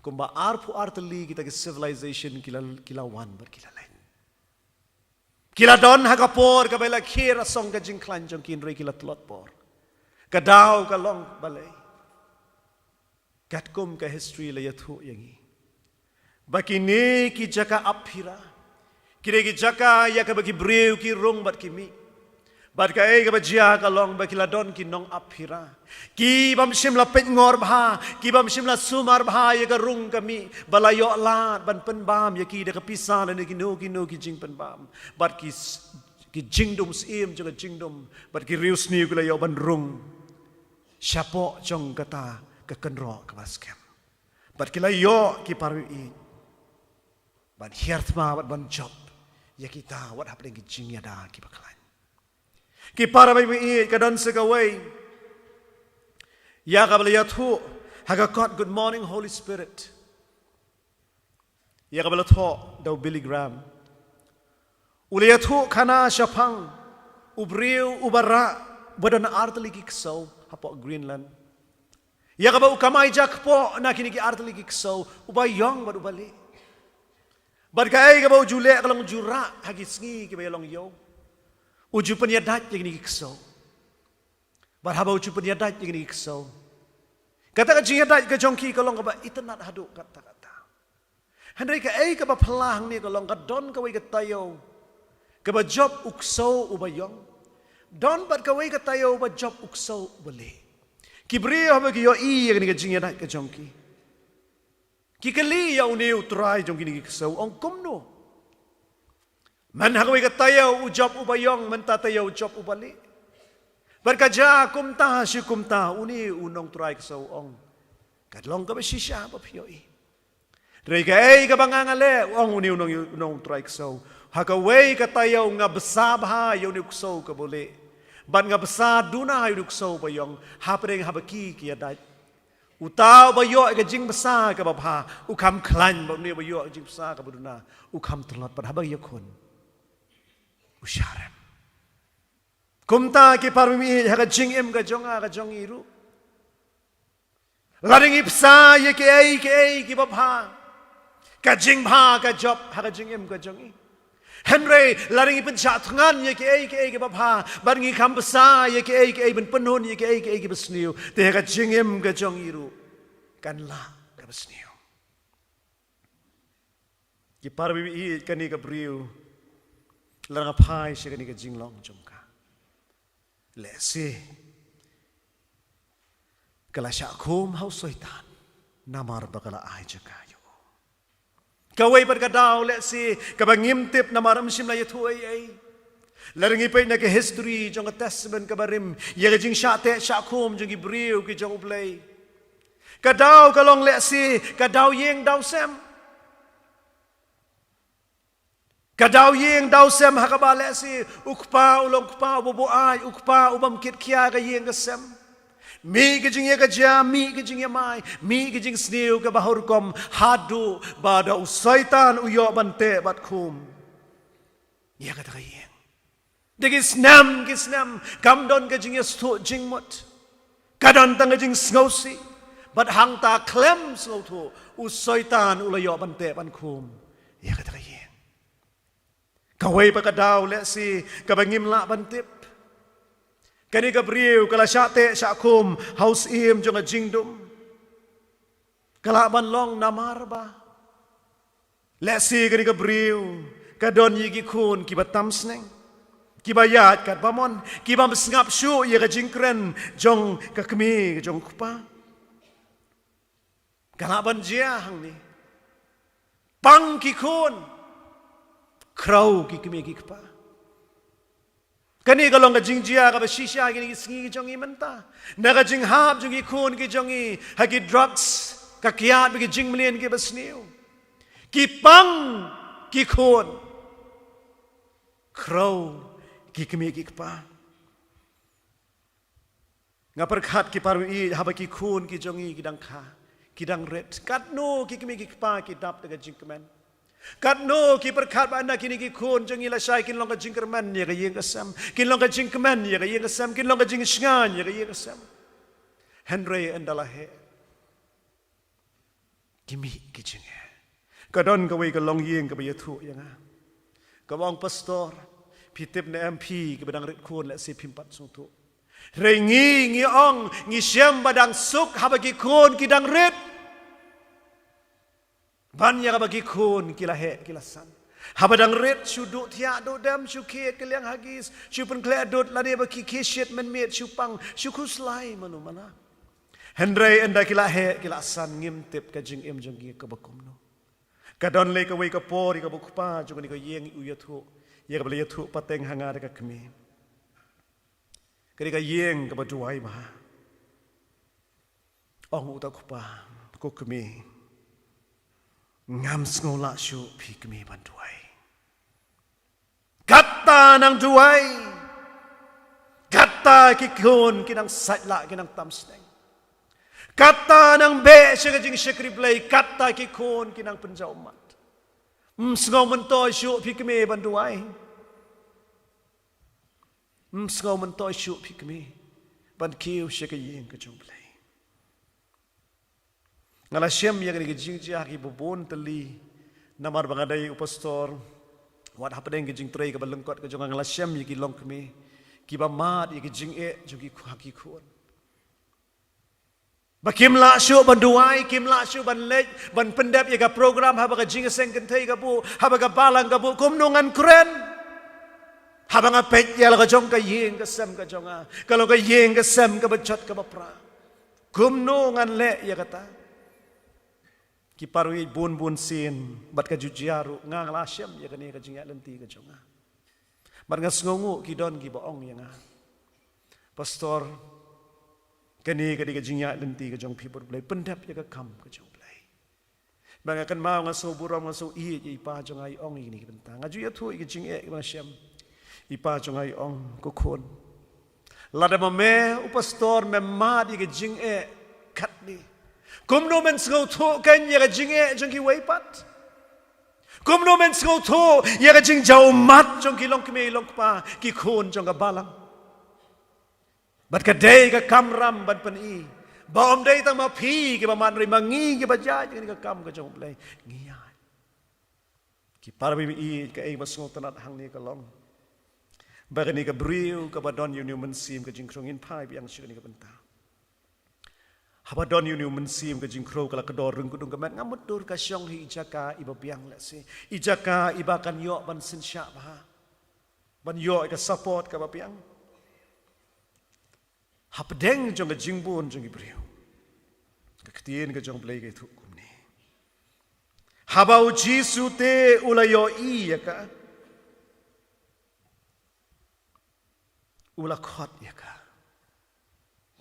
kumba arpu arteli kita ke civilization kila wan ber kila lain kila don hakapor ka bela khira song ka jing klan jong kin re kila tlot por ka dau ka long balai kat kum ka history la yathu yangi bakini ki jaka aphira kire ki jaka ya ka baki breu ki rong bat ki mi bat ka e ka bajia ka long ba kila don ki nong aphira ki bam sim la pet ngor bha ki bam sim la sumar bha ya ka rung kami balayo la ban pen bam ya ki de ka pisa la ni ki no ki jing pen bam bat ki jingdum sim jo ka jingdum bat ki rius ni ku la yo ban rung syapo jong kata ka kenro ka baskem bat ki la yo ki paru i ban hiertma bat ban job ya kita what happening ki jing ya da ki baklan ki para bai mi ka don se ka wei ya ka bala thu ha ka god good morning holy spirit ya ka bala tho do billy graham ule ya thu khana shapang ubriu ubara bodon artli ki so hapo greenland ya ka ba ukamai jak po na kini ki artli ki so uba yong bad ubali bad ka ai ka ba jule ka long jura ha ki sngi ki ba long yo uju penyadat yang ni kisau, berhaba uju penyadat yang ni kisau. Kata penyadat ke jongki kalau ngaba itanat hadu kata-kata. Henry ke ai ke pelang ni kalau ngad don kawai ke tayo, ke job uksau ubayong, don bat kawai ke tayo ba job uksau beli. Kibri haba ki yo i yang ni ke penyadat ke jongki. Kikali ya uni utrai jongki ni kisau ong kumno. Man hagawai ka tayo ujab ubayong menta tayo ujab ubali. Berkaja kumta si kumta uni unong turai kasau ong. Kadlong ka ba sisya ba piyoi. Dari ka ay ka bangangale ong uni unong turai kasau. Hakaway katayaw nga besabha yaw nukso ka boleh. Ban nga besaduna yaw nukso ba yung hapring habaki kiyadat. Utaw ba yo ka jing besa ka babha ukam klan ba ni ba yo jing besa ka buduna ukam telot pan habang yakun. Usyaram. Kumta ki parmi haka jing em ka jonga ka jong iru. Laring ipsa ye ki babha. Ka jing bha ka job haka jing em ka jong i. Henry laring ipin tangan ye ki babha baringi kam besa ye ki ben penun ye ki besniu te ka jingem ka jong iru kan la ka besniu ki parbi i kani ka briu larang pai se kani ka jinglong jongka le si kala sha khum hau soitan namar bakala ai jaka Kaway pagkadaw, let's see, kabangimtip na maramsim na ito ay. Laring ipay na ka-history, jong testament kabarim, yaga jing syate, syakum, jong ibriw, ki jong ublay. Kadaw, kalong let's see, kadaw yeng daw sem. Kadaw yeng daw sem, hakaba let's see, ukpa, ulong kpa, ububuay, ukpa, ubamkit kya ka yeng kasem. Mi gijing ya gajah, mi gijing ya mai, mi gijing sniu ke bahur kom hadu bada usaitan uyo bante bat kum. Ya kata kayeng. Degi snam kamdon gijing ya stu jing mut. Kadon tang gijing sngosi, bat hang ta klem sngotu usaitan ulayo bante ban kum. Ya kata kayeng. Kawai pakadaw lesi kabangim la bantip. Kani Gabriel kala syate syakum haus im jonga jingdum. Kala banlong namarba. Lesi kani Gabriel kadon yigi kun kiba tamsneng. Kiba yat kat bamon kiba besngap syu ye ka jingkren jong kakmi jong kupa. Kala ban jiang ni. Pang ki kun. Krau ki kmi ki kupa. Kani kalong kajing jia ka basisya kini singi jong i menta. Na kajing hap jong i kun ki jong i hagi drugs kakiat bagi jing mlien ki basniu. Ki pang ki kun. Krau ki kemi ki kpa. Nga perkat ki paru i haba ki kun ki jong i kidang ka. Kidang red. Katno ki kemi ki kpa ki dap daga jing kemen. Katno ki perkat ba anda kini ki kun jong ila syai kin long ka jing kerman ya ka yeng kasam kin long ka jing keman ya ka yeng kasam kin long ka jing sngan ya ka yeng kasam Henry andala he kimi ki jing kadon ka wei ka long yeng ka ba yathu yang ka bang pastor pitip na MP ki badang ret kun la si pimpat sung tu rengi ngi ong ngi syam badang suk habagi kun ki dang ret Banyak bagi kun kila he kila san. Habadang red syuduk tiak do dam syukit keliang hagis syupun kledot lade bagi kisyet menmet syupang syukuslai manu mana. Hendrai enda kila he kila san ngimtip kajing em jong ka bakum no. Kadon le ka wei ka por ka bukpa jong ni ka yeng uyathu. Ye ka bele yathu pateng hanga ka kemi. Kari ka yeng ka baduai ba. Ong utakpa ko kemi. Ngam sengola syu pi kemi banduai. Kata nang duai. Kata kikun kinang satla kinang tamsneng. Kata nang be siya kajing syakri blay. Kata kikun kinang penjaumat. Sengau mentoy syu pi kemi banduai. Sengau mentoy syu pi kemi. Bankiw siya kajing kajong blay. Ngala syem yang ni gejing jia ki bubun teli namar bangadai upastor wat hapadeng gejing tray ka balengkot ka jong ngala syem ki long kemi ki ba mat ki jing e jogi haki khon bakim la syu banduai kim la syu ban lej ban pendap ya ka program haba ka jing seng kentai ka bu haba ka balang ka bu kumnungan kren haba nga pet ya la ka jong ka yeng ka sem ka jonga kalau ka yeng ka sem ka bacot ka bapra kumnungan le ya kata ki parui bun sin bat ka jujiaru nga nglasyam ya kani ka jingya lenti ka jonga bat nga sngongu ki don ki boong ya nga pastor kani ka di ka jingya lenti ka jong pibur blai pendap ya ka kam ka jong blai Bang akan mau ngaso buram ngaso ipa jong ai ong ini bentang. Ngaju ya tu iki jing bang syam. Ipa jong ai ong ko khon. Lada mame upastor memad iki jing kat ni. Kum no men sngau tu kan ya jing jong ki weipat. Kum no men sngau tu ya jing jau mat jong ki long kme long pa ki khon jong ka balang. Bat ka dei ka kamram bat pan i. Ba om dei tang ma phi ki ba man ri mangi ki ba ja ki ka kam ka jong play ngia. Ki par bi i ka ei ba sngau tanat hang ni ka long. Ba ni ka briu ka ba don yu men sim ka jing krong in pai bi ang shi ni ka benta. Habadon yu men sim ka jing kro kala ka dor rung kudung ka man ngamut dur ka syong hi ijaka iba biang la si. Ijaka iba kan yo ban sin sya ba. Ban yo ka support ka ba biang. Hapdeng jong ka jingbun jong ibriu. Ka ktien ka jong play ka itu kumni. Habau jisu te ulayo i ka. Ula khot ka.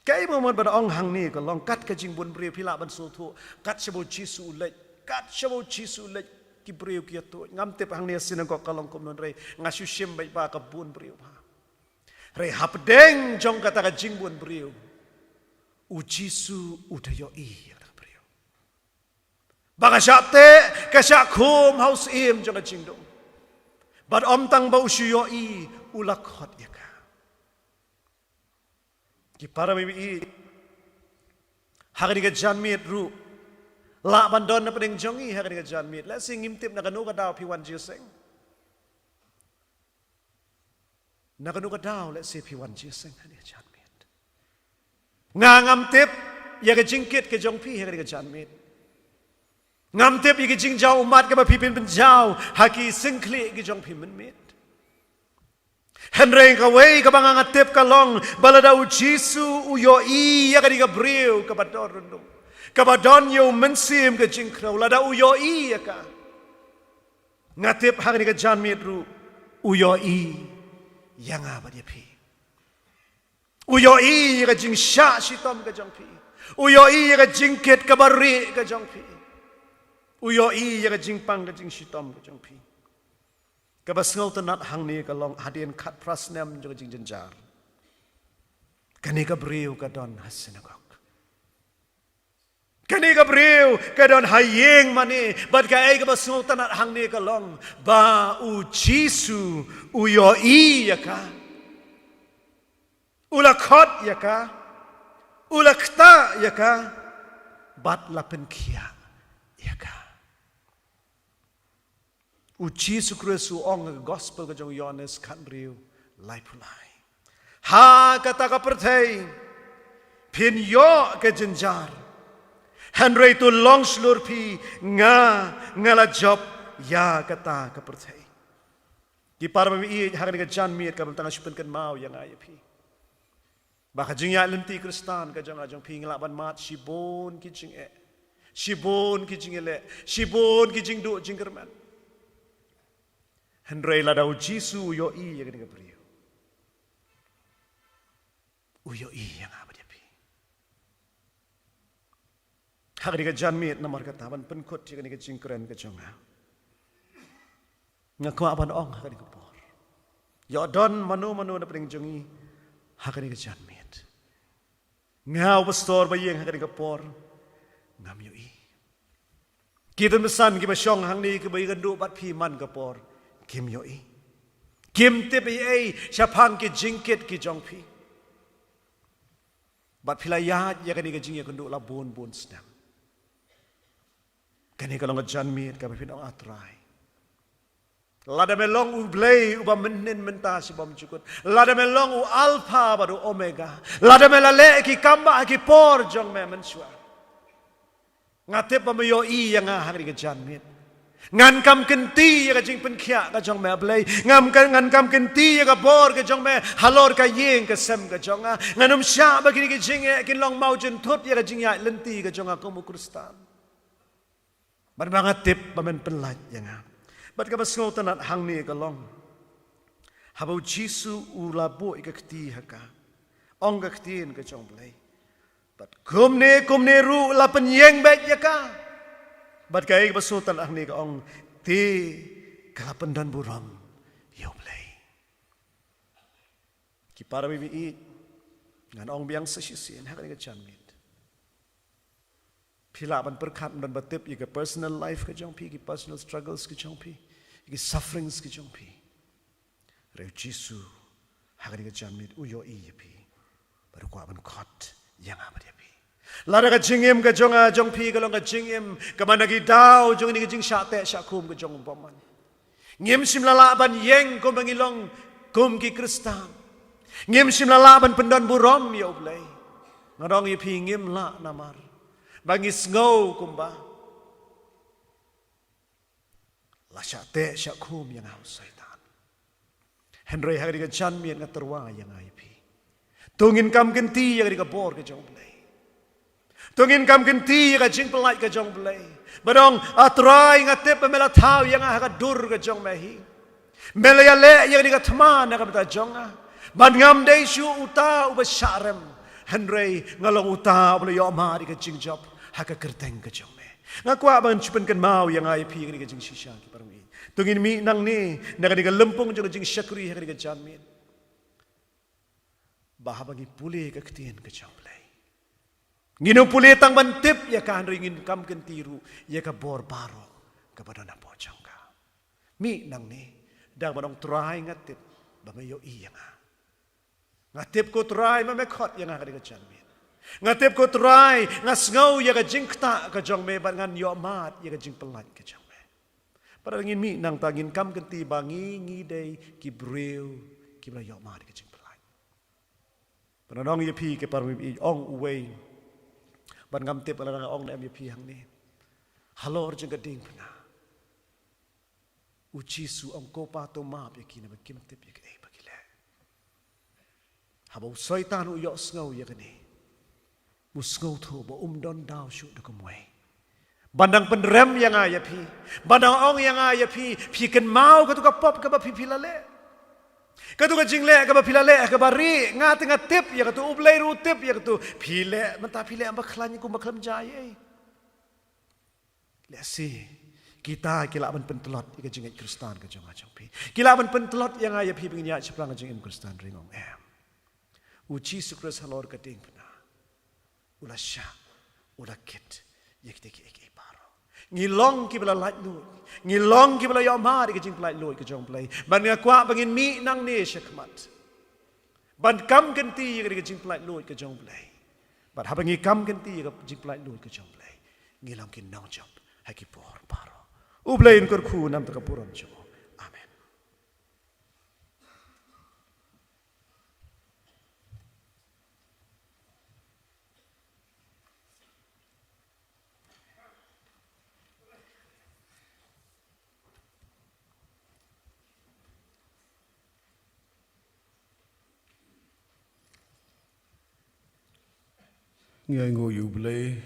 Kay mo man ong hang ni ka long kat ka jingbun briu pila ban so thu kat sabo jisu lej ki briu ki to ngam te hang ni sinagog ka long kom non re ngasu shim bai ba ka bun briu ba. Re hapdeng jong kata ka jingbun briu. U Jisu udayo i kata briu. Baka syate ka syakum haus im jong ka jingdong. Bad om tang ba usuyo i ulak hot ya ka. Ki para mi i hakani ka janmit ru. La bandon na padeng jong i hakani ka janmit. La sing ngimtip na kanu ka daw piwan jiseng. Nakanu ka daw, let's say, piwan jiseng, hani ka janmit. Ngam tip, ya ka jingkit ka jong pi, hani ka janmit. Ngam tip, ya ka jing jaw umat ka ba pipin penjaw, haki singkli ka jong pi menmit. Henry ka way, ka bang tip ka long, baladaw Jisu, uyo i, ya ka di ka briw, ka ba dorundong. Ka ba don yo mensim ka jingkraw, lada uyo i, ya ka. Ngatip, hani ka janmit ru, uyo i, yang apa dia pi? Uyo i ka jing sya sitom ka jong pi. Uyo i ka jingkit ka bari ka jong pi. Uyo i ka jing pang ka jing sitom ka jong pi. Ka basngau tanat hang ni ka long hadien kat prasnem jong jing jenjar. Kani ka briu ka don has sinagog. Kani ka briu ka don hayeng mani bat ka ay ka basngau tanat hang ni ka long ba u Jisu uyo i ya ka. Ulakot ya ka. Ulakta ya ka. Bat lapen kia ya ka. U Jisu Kristu ong gospel ka jong Yohanes kan briu lai pulai. Ha kata ka pertay pin yo ka jenjar. Henry tu long slur pi ngala job ya kata ka pertay. Di para mi i hakan ka janmit ka tanga supen kan mau yang ay pi. Baka jing ya lenti Kristan ka jong pi nglaban mat sibon ki jing Sibon ki jing le. Sibon ki jing do jing kerman. Henry la dau Jisu yo i yang ka priu. Uyo i yang apa dia pi. Hakan ka janmit namar kata ban penkot yang ka jing keren ka jong. Ngaku aban ong hakan ka por. Ya don manu na pring jongi hakan ka janmit. Ngau pastor bayeng hakan ka por. Ngam yo i. Kita mesan ki masyong hang ni ki bayi do bat pi man ka por. Kim yo i. Kim te bi ai syapang ki jingkit ki jong pi. Bat pilayat ya kan ka jing ya kan do la bon snam. Kani ka long janmit ka pin ong atrai. Lada melong u blay u ba menin menta si bom cukut. Lada melong u alpha baru omega. Lada melale ki kamba ki por jong me mensua. Ngatip ba yo i yang hari ka janmit. Ngan kam kenti ya ka jing pen khia ka jong me blay. Ngan kam kenti ya ka por ka jong me halor ka yeng ka sem ka jong a. Nganum sya ba kini ka jing kin long mau jen thut ya ka jing ya lenti ka jong a ko mu Kristan. Bar ngatip ba men penlaj yang Bat ka basngau tanat hang ni ka long. Habau Jisu ulabo ika kti haka. Ong ka ktiin ka jong blay. Bat kumne ru la penyeng bet ya ka. Bat kai basutan ang ni kaong ti kapendan buram yoblay. Ki para mi i ngan ong biang sesisian hakan ka chanmit. Pila ban perkat dan batip i ka personal life ka jong pi ki personal struggles ka jong pi ki sufferings ka jong pi. Reu Jisu hakan ka chanmit uyo i pi. Baru ko ban kot yang amat ya pi. Lara ka jingim ka jong pi ka long ka jingim ka managi daw jong ni ka jing syate syakum ka jong paman. Ngim sim lalaban yeng ko mangilong kum ki kristan. Ngim sim lalaban pendon burom ya ublay. Ngadong ipi ngim la namar. Bangis ngau kumba. La syate syakum yang haus syaitan. Henry hari ka chan mian nga terwa yang ipi. Tungin kam genti yang ka bor ka jong ublay. Tungin kam genti ka jing pelai ka jong ublay. Badong atrai ngatip pemela tau yang ka dur ka jong mehi. Melaya le yang ka tman ka bata jong ban ngam dei shu uta uba syarem. Henry ngalong uta boleh yo ma di ka jing job haka kerteng ka jong me. Ngakwa ban chupen kan mau yang IP ka jing shisha ki parmi. Tungin mi nang ni naga di ka lempung jong jing syakri haka di ka janmin. Bahabangi pulih ka ketien ka jong play. Nginu pulih tang bantip ya ka ringin kam kentiru ya ka bor baro ka badon na pojong ka. Mi nang ni dang badong try ngatip bamayo iya nga. Ngatip ko try mamekot yang ka di ka janmin. Ngatip ko try ngasngau ya ka jing kta ka jong me ban ngan yo mat ya ka jing pelat ka jong me. Pada ngin mi nang tangin kam kenti bangi ngidei ki breu ki bla yo mat ka jing pelat. Panadong ya pi ke parmi ong uwei. Ban ngam tip ala ong na MVP hang ni. Halor jeng gading pena. Uci su ong ko pa to ma pe kina ba kim tip ya ke bagile. Haba syaitan u yo sngo ya kani. Musngau tu ba don daw shu de kumwe. Bandang penrem yang aya pi. Bandang ong yang aya pi ken mau ka tu ka pop ka ba pi pilale. Katu ka jingle ka ba pilale ka ba ri nga tengah tip ya ka tu ublay ru tip ya ka tu pile menta pile amba khlani ku maklam jaye. Lesi kita kilaban pentelot ka jingai kristan ka jong ajong pi. Kilaban pentelot yang aya pi pingin ya seplang jing im kristan ringong em. Uci sukres halor ka ding pena. Ula sya ula kit yek teki ek paro. Ngilong ki bela light lu. Ngilong ki bela yo ma di kejing plai lu ke jong plai. Ban ngakwa bangin mi nang ne syakmat. Ban kam kenti ke kejing plai lu ke jong plai. Ban habangi kam kenti ke kejing plai lu ke jong plai. Ngilong ki nang job haki por paro. Ublain kurku nam ta kapuron jo. Amen. Ngai ngo yubilei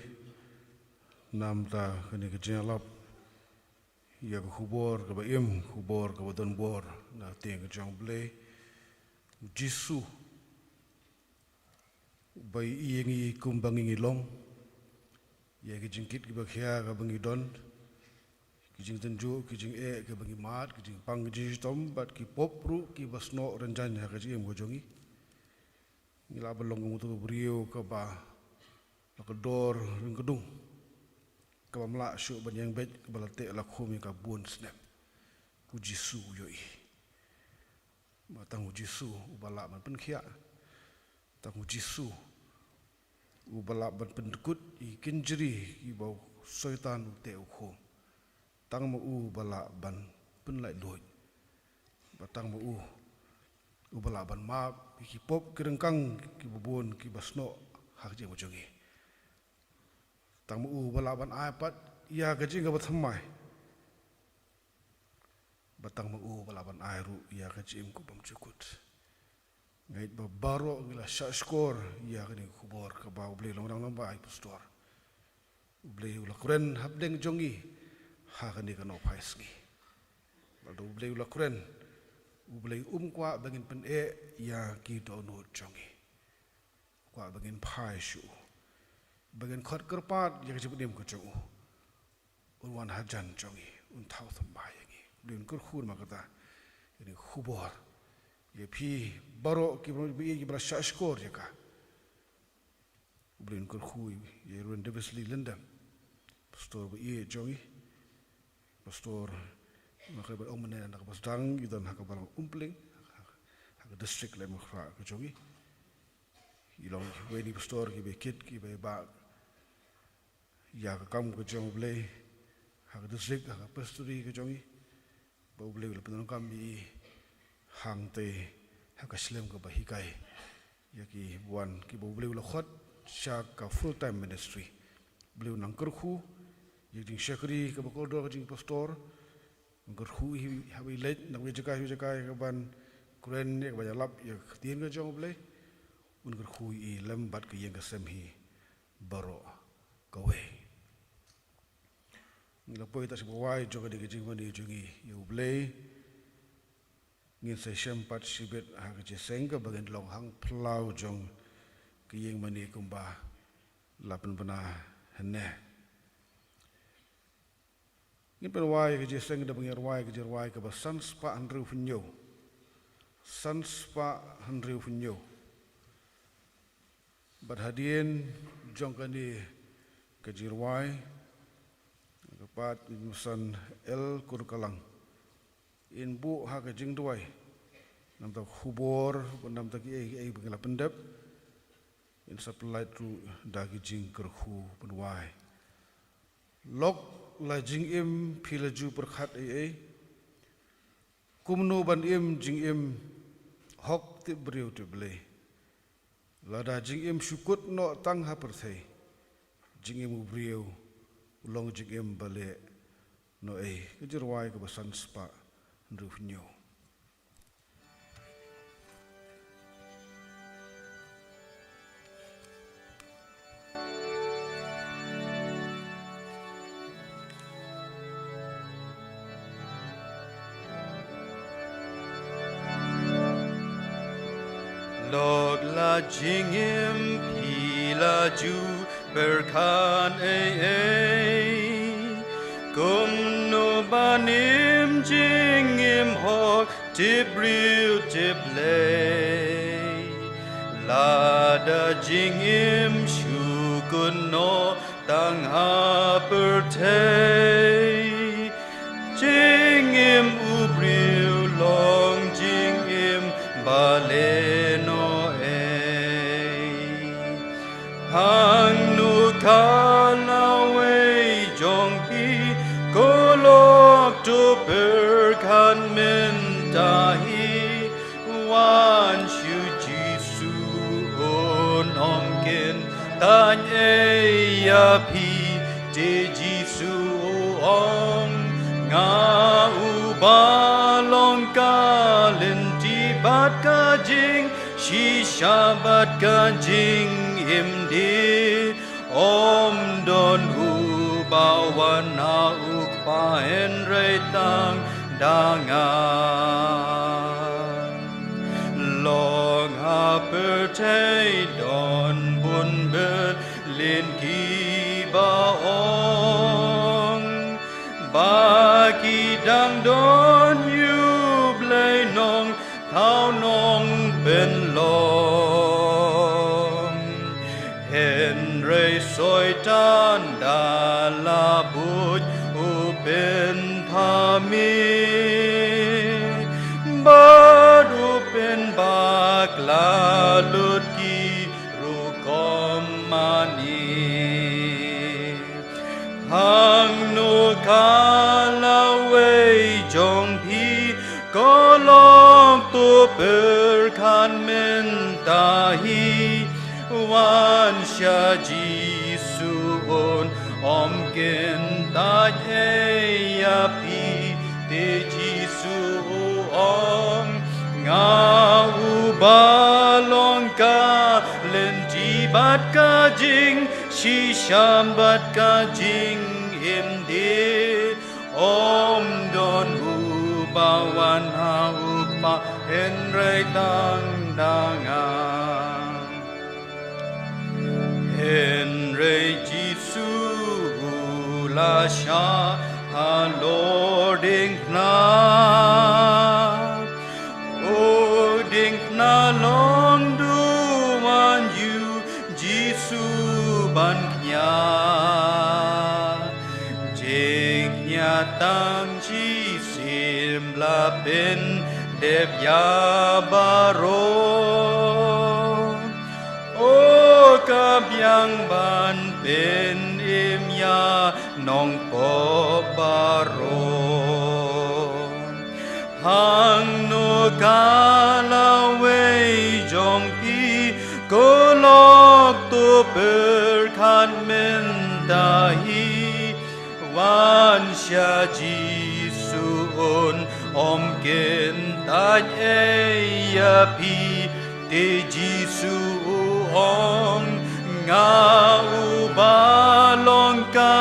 nam ta kani ka jalap ya ka khubor ka ba im khubor ka ba don bor na teng ka jong blei Jisu bai iengi kumbangi long ya ki jingkit ki ba khia ka bangi don ki jing tenju ki jing e ka bangi mat ki jing pang ji tom bat ki pop ru ki basno ranjan ha ka ji em go jongi ngila balong mu tu brio ka ba lakador ring kedung kabamla syu banyang bet balate la khumi ka bun snap ku Jisu yoi matang Jisu ubala man pen khia tang Jisu ubala ban pendekut i kinjri i bau syaitan te ukho tang mu ubala ban pen lai loi batang mu ubala ban ma ki pop kirengkang ki bubun ki basno hak je bojongi tang mu balaban iPad ya gaji ga bathamai batang mu balaban airu ya gaji im ku bam cukut ngait ba baro ngila shashkor ya gani khubor ka ba ble long long ba ai pastor ble ula kuren habdeng jongi ha gani ka no phaisngi ba do ble ula kuren ble kwa bangin pen e ya ki do no jongi kwa bangin phai shu bagian khot kerpat yang disebut dem kecung wan hajan jongi un thau thambayangi din kur khur makata ini khubor ye phi baro ki bi bra shashkor yaka blin kur khu ye run devesli lendam pastor bi jongi pastor makhluk omene nak pasdang idan hakabalang umpling hak district le mkhra ko jongi ilong weni pastor ki be kit ki be ba ya kam ko jong ble hak district hak pastori ko jongi ba ble le penon kam bi hang te hak slem ko ba hikai ya ki buan ki bo ble le khot sha ka full time ministry ble nang kerkhu ye ding shakri ka ba ko do ka jing pastor kerkhu ha wi le na wi jaka ka ban kuren ne ba lap ya tien ka jong ble un kerkhu I lembat ka yeng ka sem hi baro ka we ngila poi ta si wai joga de jing mani jungi yu ble ngin se shem pat sibet ha ka je senga bagen long hang plau jong ki yeng mani kumba lapan bana henne ngin pen wai ka je senga da bangir wai ka je wai ka ba sans pa anru funyo sans pa anru funyo bat hadien jong kani ka jirwai kapat insan el kurkalang in bu ha ka jing duai nam ta khubor nam ta ki ai bangla pendap in supply tu dagi jing kerhu penwai lok la jing im philaju perkhat ai kumno ban im jing im hok ti briu ti ble lada jing im syukut no tang ha perthei jing im briu long jing im bale no ai kejirwai ke basan spa nrufnyo Log la jingim pila ju berkan kum no banim jingim hok tibriu tiblay lada jingim shukun no tang ha pertay jingim ubriu long jingim baleno hang nu kalawe jong pi kolok tu berkan mentahi wan shu jisu on omkin tan ya pi de jisu om nga u balong kalin ti bat ka jing shi shabat ka jing imdi om don hu bawan na ukpa en retang dangan long ha pertei don bun ber lin ki baong baki dang don yu blai nong thao nong ben long Henry soitan dalabut upen thami baru pen bakla lutki rukom mani hang nu kalawe jong pi kolong tu berkan mentahi wan sha jisu on omkin ta ya pi te jisu om nga u balong ka len ti bat ka jing shi sham bat ka jing im de om don hu bawan ha ukpa en rei tang dangan Henry Jisu lasha halording na o ding na long du man you Jisu ban knya jing nya tang chi sim la ben deb ya baro o kabyang ban ben im ya nong po baro hang no kala wei jong pi ko lok tu per khan men dahi wan sha ji su on om ken ta ya pi te ji su om nga u ba long ka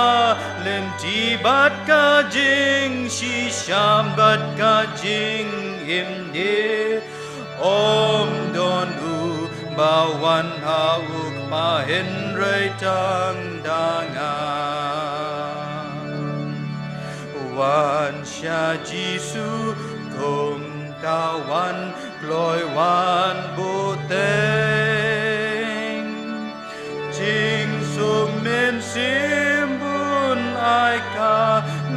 len ti bat ka jing shi sham bat ka jing im de om don u ba wan ha u ma hen rei tang da nga wan sha ji su kong ka wan gloi wan bu teng jing sum men sim bun ai ka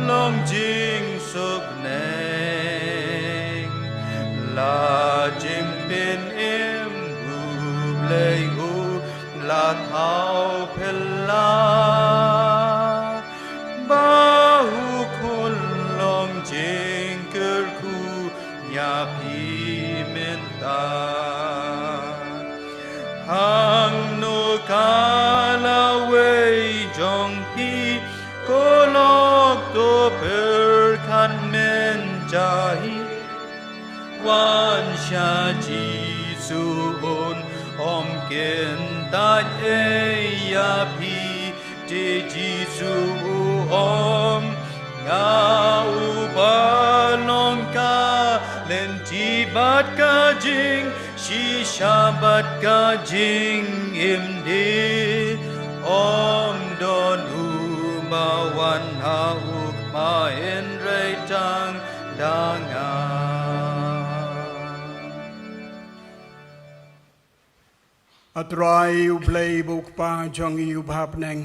long jing suk neng la jing bin im bu blei hu la thao phel la ba hu khun long jing ker khu ya pi men ta hang no kala wei jong pi ko lok to per khan men jahi wan sha ji su on om ken ta ya pi te ji su om nga u ba long ka len ti bat ka jing shi shabat ka jing im de om don u ma wan ha u ma en rei tang danga atrai u blei buk pa jong u bhap neng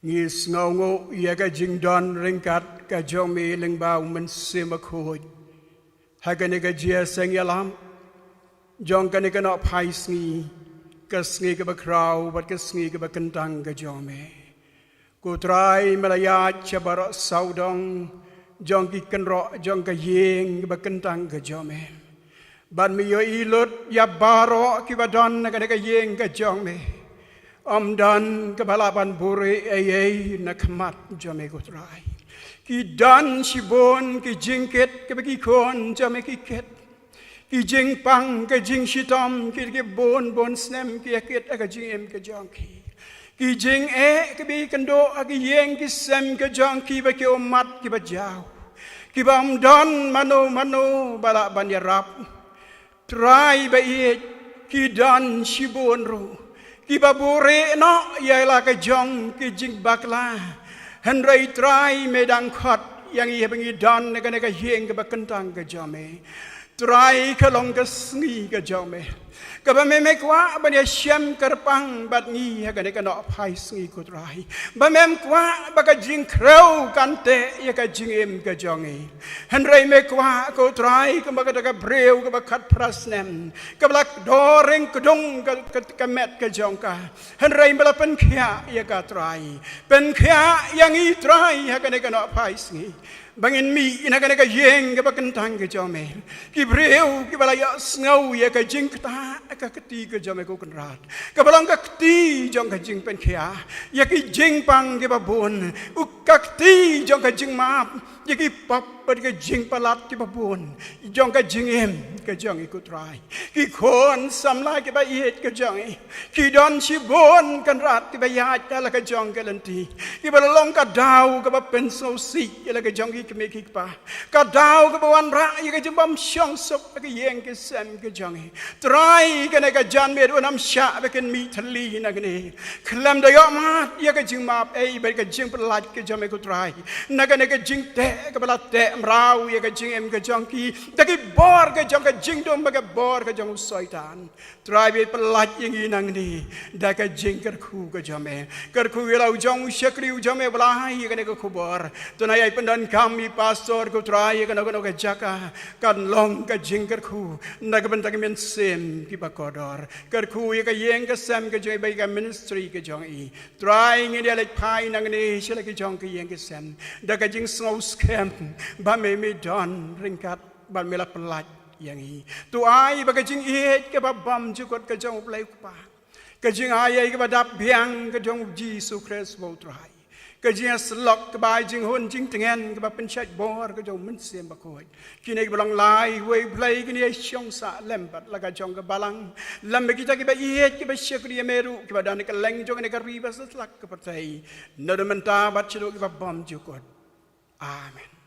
ngis ngau ngo ya ka jing don ring kat ka jong mi ling bau men sim khoi ha ka ne ka jia seng ya lam jong ka ne ka no phai sngi ka sngi ka ba krau bat ka sngi ka ba kentang ka jong me ku trai malaya chabar saudong jong ki kan ro jong ka yeng ka ba kentang ka jong me ban mi yo ilut ya baro ki ba don ka ne ka yeng ka jong me om dan ka balaban buri ay na khamat jong me ku trai ki dan shibon ki jingket ka ba ki kon jong me ki ket ki jing pang ka jing shitom ki bon snem ki ket ka jing em ka jong ki jing ka bi kando ki yeng ki sem ka jong ki ba ki omat ki ba jaw ki ba om don mano bala ban ya rap try ba ye ki dan shibon ro ki ba bore no ya la ka jong ki jing bakla han rai try me dang khat yang ye bengi dan ka ne ka yeng ka ba kentang ka jame try ka long ka sngi ka jame ka ba me kwa ba ne shem karpang bat ngi ha ka ne ka no phai sngi ko try ba mem kwa ba ka jing kreu kan te ye ka jing em ka jongi han rai me kwa ko try ka ba ka breu ka ba khat prasnem ka ba doreng ka dong ka met ka jong ka han rai ba pen khia ye ka try pen khia yang i try ha ka ne ka no phai sngi bangin mi ina ka ne ka yeng ka ba kentang ka jome ki breu ki ba ya snau ye ka jing ta ka kati ka jome ko kan rat ka ba long ka kti jong ka jing pen khia ye ki jing pang ke ba bon kakti jong ka jing map yaki pap ka jing palat ki babun jong ka jing em ka jong ikut rai ki kon samla ki ba yet ka jong ki don si bon kan rat ki ba yat ka la ka jong ka lanti ki ba long ka dau ka ba pen so si la ka jong ki me ki pa ka dau ka ba wan ra yi ka jing bam shong sok ka yeng ka sem ka jong trai ka ne ka jan me do nam sha ba kan mi thali na ne klam da yo mat ya ka jing map ei ba ka jing palat ka jong ikut rai na ka ne ka jing te ka palat te mrau ya ka jing em ka jong ki da ki bor ka jong ka jing dom ba ka bor ka jong soitan trai be palat yang inang ni da ka jing kar khu ka jame kar khu lau jong shakri jame blai ka ne ka khubor to na ai pendan kami pastor ko trai ka no ka jaka kan long ka jing kar khu na ka ben ta men sem ki ba kodor kar khu ya ka yeng ka sem ka jai bai ka ministry ka jong i trai ngi dia lek pai nang ni shela ki jong ka yeng ka sem da ka jing snow scam ba me don ringkat ba me la pelat yang i tu ai ba ka jing i ke ba bam ju kot ka jong play pa ka jing ai ke ba dap biang ka jong Jesus Christ bo trai ka jing slok ka ba jing hun jing tengen ka ba pen chat bor ka jong men sem ba koi kini ka long lai we play kini shong sa lembat la ka jong ka balang lam kita ki ba i ki ba shekri meru ki ba dan ka leng jong ne ka riba slak ka pertai no menta bat chido ki ba bam ju kot amen.